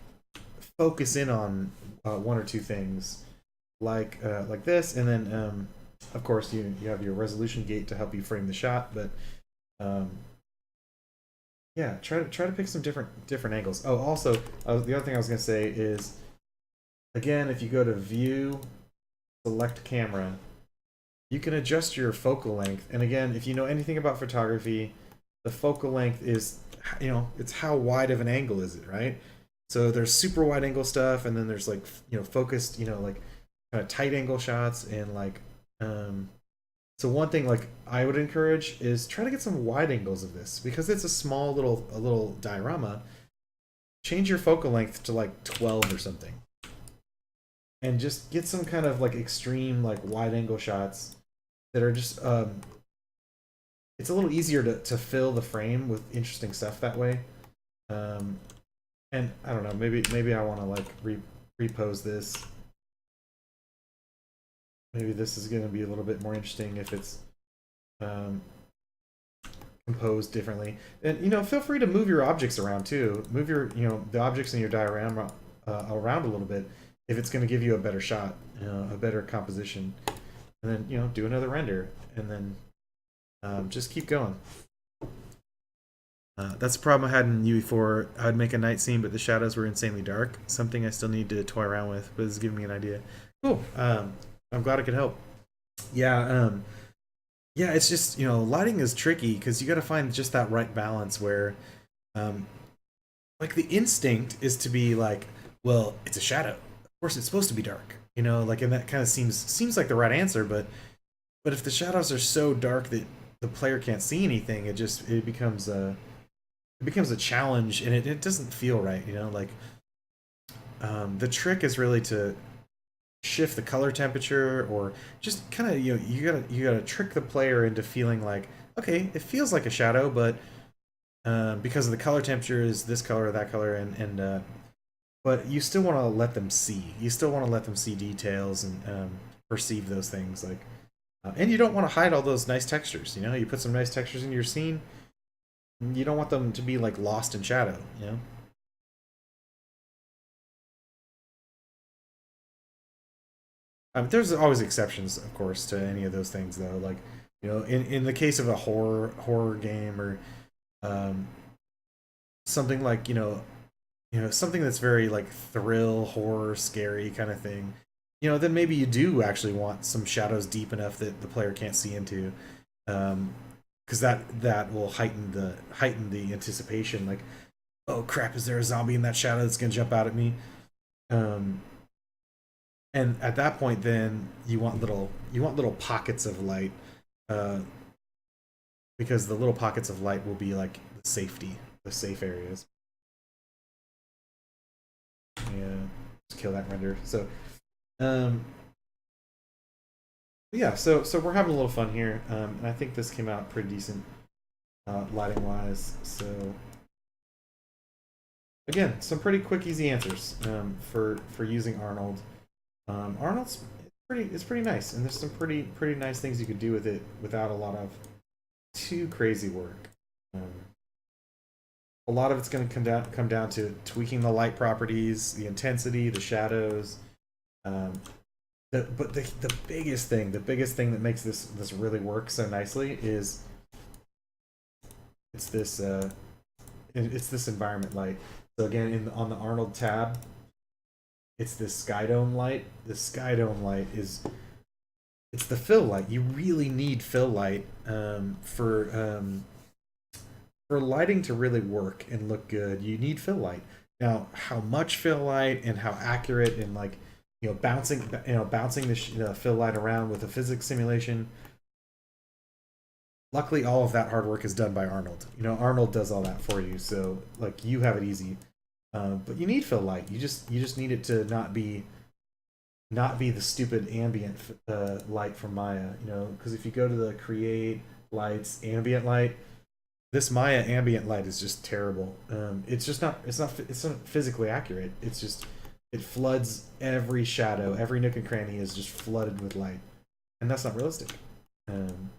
focus in on one or two things, like this, and then of course you have your resolution gate to help you frame the shot, but um, yeah, try to pick some different angles. Oh, also the other thing I was gonna say is, again, if you go to View, select Camera, you can adjust your focal length. And again, if you know anything about photography, the focal length is, it's how wide of an angle is it, right? So there's super wide angle stuff, and then there's like, focused, like kind of tight angle shots, and like, so one thing like I would encourage is try to get some wide angles of this, because it's a little diorama. Change your focal length to like 12 or something, and just get some kind of like extreme like wide angle shots that are just it's a little easier to fill the frame with interesting stuff that way. And I don't know, maybe I want to like repose this. Maybe this is going to be a little bit more interesting if it's um, composed differently. And feel free to move your objects around too. Move your the objects in your diorama around a little bit if it's going to give you a better shot, a better composition, and then do another render, and then just keep going. That's the problem I had in UE4. I'd make a night scene, but the shadows were insanely dark. Something I still need to toy around with, but this is giving me an idea. Cool. I'm glad I could help. Yeah. Yeah. It's just lighting is tricky because you got to find just that right balance where, um, like the instinct is to be like, well, it's a shadow. Of course, it's supposed to be dark. Like, and that kind of seems like the right answer, but if the shadows are so dark that the player can't see anything, it becomes a challenge, and it doesn't feel right. Like, the trick is really to shift the color temperature, or just kind of you gotta trick the player into feeling like, okay, it feels like a shadow, but because of the color temperature is this color or that color, and but you still want to let them see. You still want to let them see details and perceive those things, like, and you don't want to hide all those nice textures. You put some nice textures in your scene. You don't want them to be like lost in shadow. There's always exceptions, of course, to any of those things, though. Like, in the case of a horror game, or um, something like something that's very like thrill, horror, scary kind of thing. Then maybe you do actually want some shadows deep enough that the player can't see into, because that will heighten the anticipation. Like, oh crap, is there a zombie in that shadow that's gonna jump out at me? Um, and at that point, then you want little pockets of light, uh, because the little pockets of light will be like the safe areas. Yeah, just kill that render. So, um, yeah, so we're having a little fun here, and I think this came out pretty decent, lighting wise. So again, some pretty quick, easy answers, for using Arnold. Arnold's it's pretty nice, and there's some pretty nice things you could do with it without a lot of too crazy work. Um, a lot of it's going to come down to tweaking the light properties, the intensity, the shadows. Um, but the biggest thing that makes this really work so nicely is it's this it's this environment light. So again, on the Arnold tab, it's this sky dome light. The sky dome light it's the fill light. You really need fill light, for lighting to really work and look good. You need fill light. Now, how much fill light and how accurate, and like, bouncing the fill light around with a physics simulation. Luckily, all of that hard work is done by Arnold. Arnold does all that for you, so like you have it easy. But you need fill light. You just need it to not be the stupid ambient light from Maya. Because if you go to the create lights ambient light, this Maya ambient light is just terrible. It's just not. It's not physically accurate. It's just it floods every shadow, every nook and cranny is just flooded with light, and that's not realistic. Um,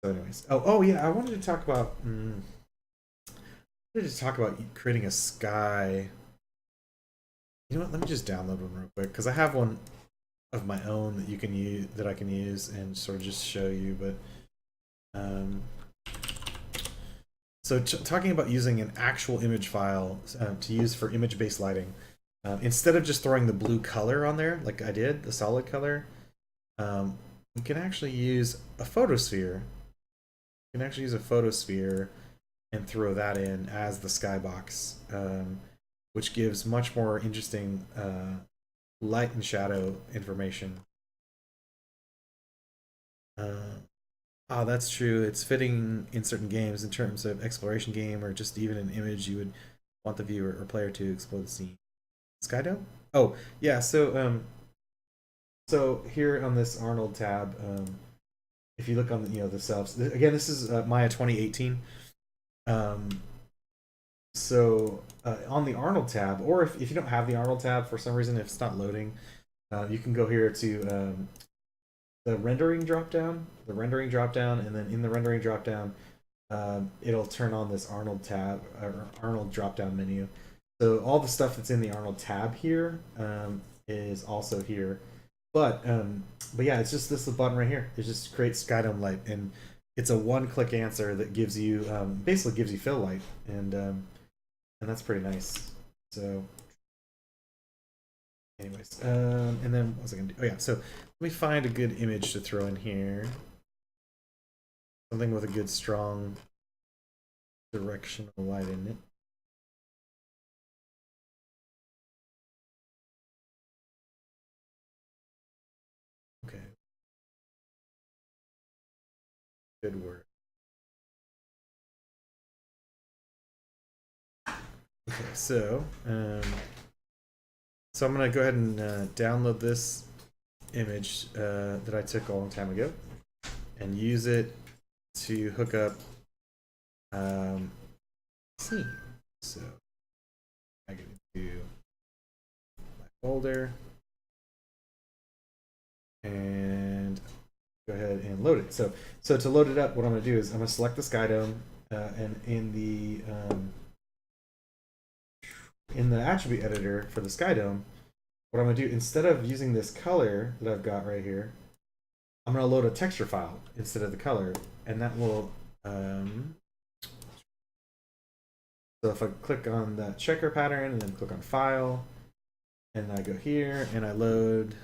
so, anyways, oh yeah, I wanted to talk about. I wanted to talk about creating a sky. You know what? Let me just download one real quick because I have one of my own that I can use and sort of just show you. But so talking about using an actual image file to use for image-based lighting, instead of just throwing the blue color on there like I did, the solid color, we can actually use a photosphere. You can actually use a photosphere and throw that in as the skybox, which gives much more interesting light and shadow information. That's true. It's fitting in certain games in terms of exploration game, or just even an image you would want the viewer or player to explore the scene. Skydome? Oh, yeah. So here on this Arnold tab, if you look on the selves again, this is Maya 2018. Um, on the Arnold tab, or if you don't have the Arnold tab for some reason, if it's not loading, you can go here to the rendering dropdown, and then in the rendering dropdown, it'll turn on this Arnold tab or Arnold dropdown menu. So all the stuff that's in the Arnold tab here is also here. But yeah, it's just this button right here. It just creates Skydome light, and it's a one-click answer that gives you basically gives you fill light, and that's pretty nice. So, anyways, and then what was I gonna do? Oh yeah, so let me find a good image to throw in here. Something with a good strong directional light in it. Okay. Good work. Okay, so I'm gonna go ahead and download this image that I took a long time ago and use it to hook up scene. So I get into my folder and go ahead and load it. So to load it up, what I'm gonna do is I'm gonna select the Skydome and in the attribute editor for the Skydome, what I'm gonna do instead of using this color that I've got right here, I'm gonna load a texture file instead of the color, and that will. So if I click on that checker pattern and then click on File, and I go here and I load.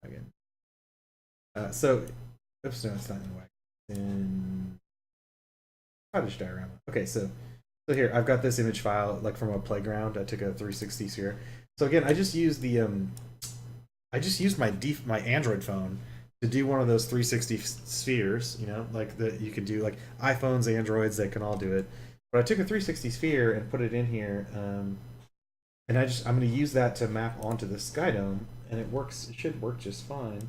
Again. So, oops, no, it's not in wax. In cottage diorama. Okay, so here I've got this image file like from a playground. I took a 360 sphere. So again, I just used my Android phone to do one of those 360 spheres. You know, like that you can do like iPhones, Androids, they can all do it. But I took a 360 sphere and put it in here, and I'm going to use that to map onto the Skydome, and it works. It should work just fine.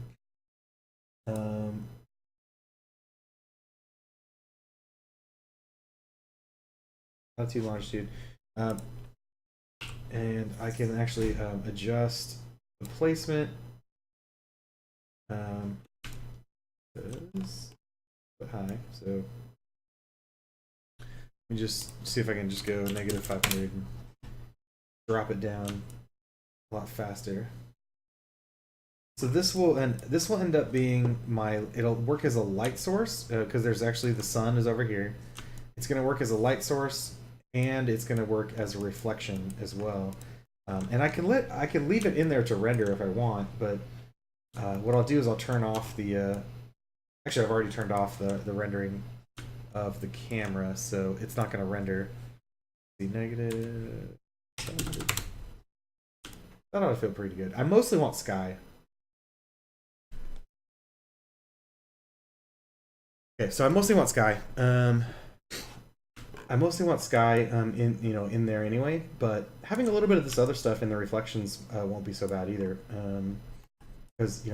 Latitude, longitude, and I can actually adjust the placement. But high, so let me just see if I can just go -500 and drop it down a lot faster. So this will end up being it'll work as a light source because there's actually the sun is over here. It's going to work as a light source, and it's going to work as a reflection as well. And I can leave it in there to render if I want, but what I'll do is I'll turn off the actually I've already turned off the rendering of the camera, so it's not going to render the negative. That ought to feel pretty good. I mostly want sky. Okay, so I mostly want sky. I mostly want sky in there anyway, but having a little bit of this other stuff in the reflections won't be so bad either, because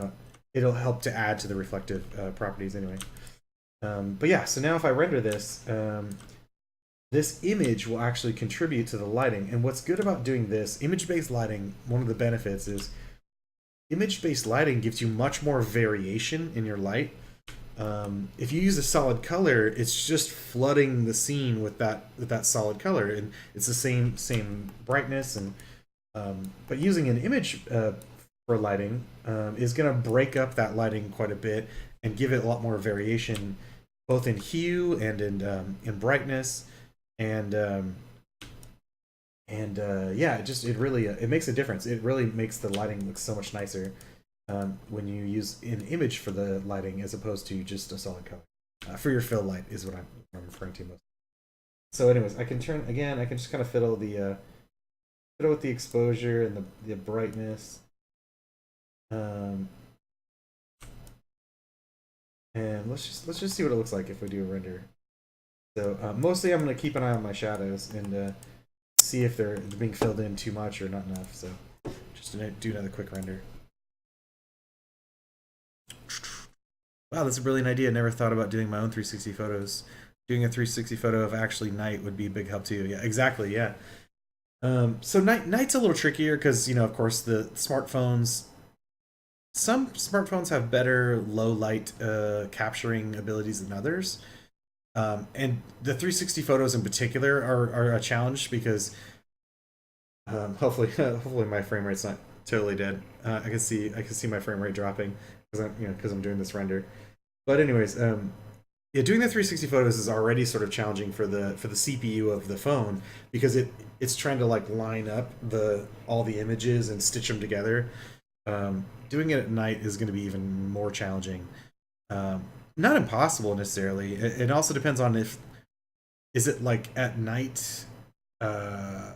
it'll help to add to the reflective properties anyway. But yeah, so now if I render this, this image will actually contribute to the lighting. And what's good about doing this, image-based lighting, one of the benefits is image-based lighting gives you much more variation in your light. If you use a solid color, it's just flooding the scene with that solid color, and it's the same brightness. And but using an image for lighting is going to break up that lighting quite a bit and give it a lot more variation, both in hue and in brightness, and yeah, it really it makes a difference. It really makes the lighting look so much nicer. When you use an image for the lighting as opposed to just a solid color. For your fill light is what I'm referring to most. So anyways, I can just kind of fiddle with the exposure and the brightness. And let's just see what it looks like if we do a render. So mostly I'm going to keep an eye on my shadows and see if they're being filled in too much or not enough. So just do another quick render. Wow, that's a brilliant idea. Never thought about doing my own 360 photos. Doing a 360 photo of actually night would be a big help too. Yeah, exactly. Yeah. So night's a little trickier because of course the smartphones some smartphones have better low light capturing abilities than others. And the 360 photos in particular are a challenge because hopefully hopefully my frame rate's not totally dead. I can see my frame rate dropping because I'm doing this render. But anyways, yeah, doing the 360 photos is already sort of challenging for the CPU of the phone because it's trying to like line up the all the images and stitch them together. Doing it at night is going to be even more challenging. Not impossible necessarily. It also depends on if is it like at night uh,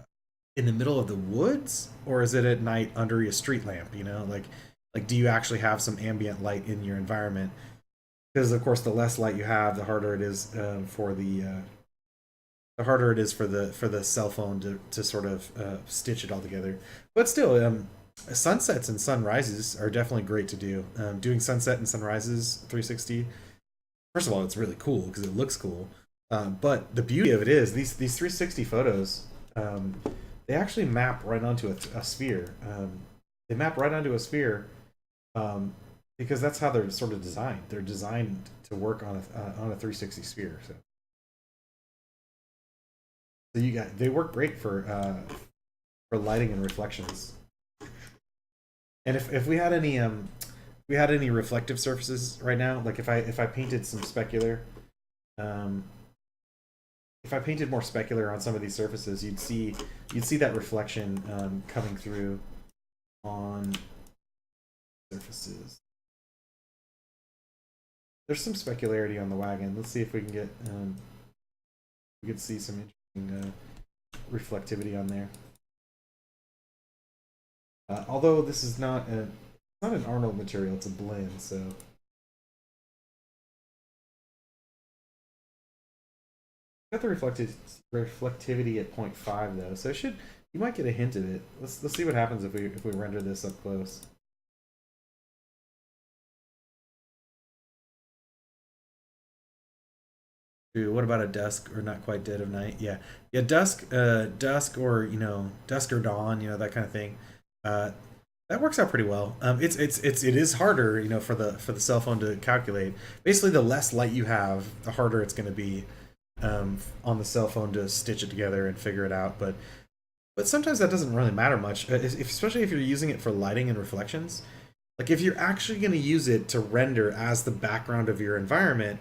in the middle of the woods or is it at night under a street lamp? You know, like do you actually have some ambient light in your environment? Because of course, the less light you have, the harder it is for the harder it is for the cell phone to sort of stitch it all together. But still, sunsets and sunrises are definitely great to do. Doing sunset and sunrises 360. First of all, it's really cool because it looks cool. But the beauty of it is these 360 photos, they actually map right onto a sphere. They map right onto a sphere um, because that's how they're sort of designed. They're designed to work on a 360 sphere. So you got they work great for lighting and reflections. And if we had any we had any reflective surfaces right now, like if I painted some specular, um, if I painted more specular on some of these surfaces, you'd see that reflection coming through on surfaces. There's some specularity on the wagon. Let's see if we can get we could see some interesting reflectivity on there. Although this is not an Arnold material, it's a blend, so got the reflectivity at 0.5 though, so it should you might get a hint of it. Let's see what happens if we render this up close. Ooh, what about a dusk or not quite dead of night? Yeah, yeah, dusk or dusk or dawn, that kind of thing. Uh, that works out pretty well. It is harder, for the cell phone to calculate. Basically, the less light you have, the harder it's going to be on the cell phone to stitch it together and figure it out. But sometimes that doesn't really matter much, especially if you're using it for lighting and reflections. Like if you're actually going to use it to render as the background of your environment,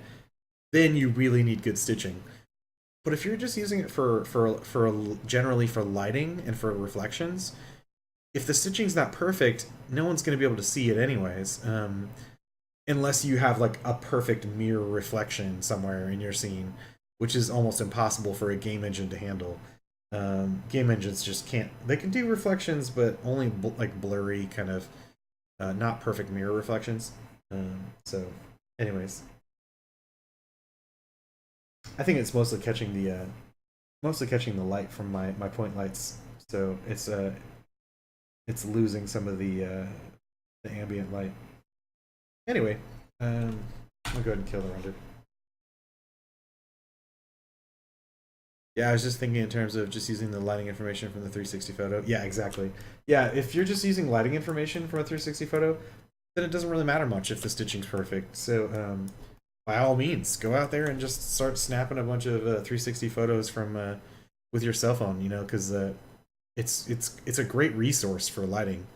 then you really need good stitching. But if you're just using it for generally for lighting and for reflections, if the stitching's not perfect, no one's going to be able to see it anyways, unless you have like a perfect mirror reflection somewhere in your scene, which is almost impossible for a game engine to handle. Game engines just can't. They can do reflections, but only like blurry kind of, not perfect mirror reflections. So, anyways, I think it's mostly catching the light from my point lights. So it's losing some of the ambient light. Anyway, I'm gonna go ahead and kill the render. Yeah, I was just thinking in terms of just using the lighting information from the 360 photo. Yeah, exactly. Yeah, if you're just using lighting information from a 360 photo, then it doesn't really matter much if the stitching's perfect. So, by all means, go out there and just start snapping a bunch of 360 photos from with your cell phone. Because it's a great resource for lighting.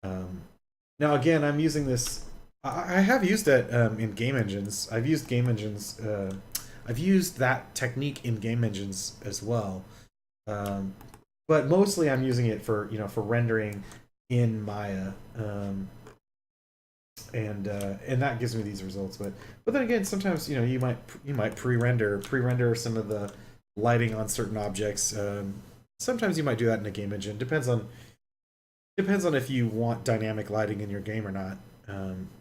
Um, Now, again, I'm using this. I have used it in game engines. I've used game engines. I've used that technique in game engines as well. Um, but mostly, I'm using it for rendering in Maya, and that gives me these results. But then again, sometimes you might pre-render some of the lighting on certain objects. Sometimes you might do that in a game engine. Depends on if you want dynamic lighting in your game or not.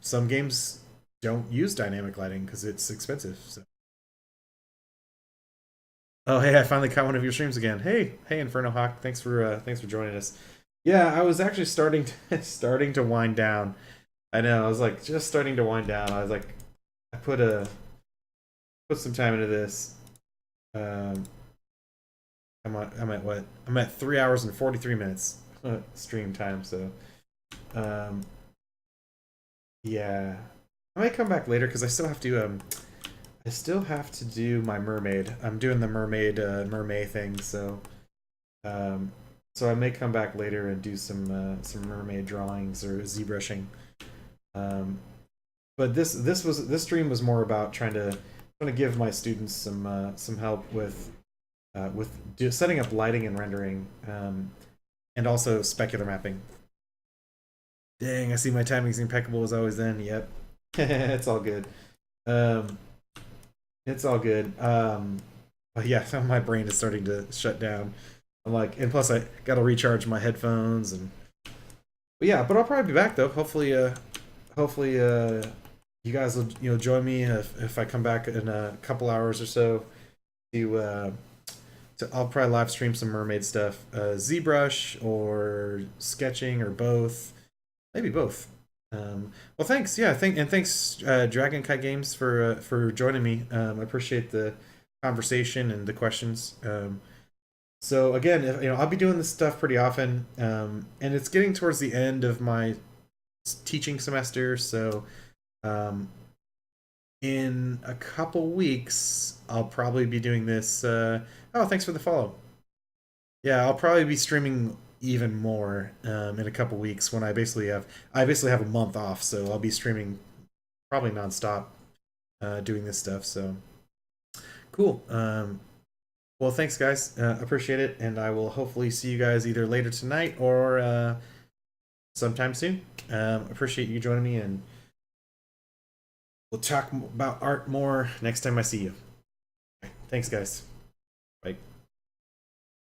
Some games don't use dynamic lighting because it's expensive. So. Oh, hey, I finally caught one of your streams again. Hey, Inferno Hawk, thanks for joining us. Yeah, I was actually starting to starting to wind down. I know, I was like just starting to wind down. I was like, I put some time into this. Um, I'm at what? I'm at 3 hours and 43 minutes stream time. So, um, Yeah, I might come back later because I still have to do my mermaid. I'm doing the mermaid thing, um, so I may come back later and do some mermaid drawings or ZBrushing. Um, but this stream was more about trying to give my students some help with setting up lighting and rendering, and also specular mapping. Dang, I see my timing's impeccable as always. Then, yep, it's all good. Um, it's all good. But yeah, my brain is starting to shut down. I'm like, and plus I got to recharge my headphones and. But yeah, but I'll probably be back though. Hopefully, you guys will join me if I come back in a couple hours or so to I'll probably live stream some mermaid stuff, ZBrush or sketching or both, maybe both. Well, thanks. Yeah, thanks, Dragon Kite Games for joining me. I appreciate the conversation and the questions. So again, I'll be doing this stuff pretty often, and it's getting towards the end of my teaching semester. So um, in a couple weeks, I'll probably be doing this. Oh, thanks for the follow. Yeah, I'll probably be streaming even more in a couple weeks when I basically have a month off, so I'll be streaming probably nonstop, doing this stuff. So cool. Well, thanks, guys. Appreciate it, and I will hopefully see you guys either later tonight or sometime soon. Appreciate you joining me, and we'll talk about art more next time I see you. Thanks, guys. Bye.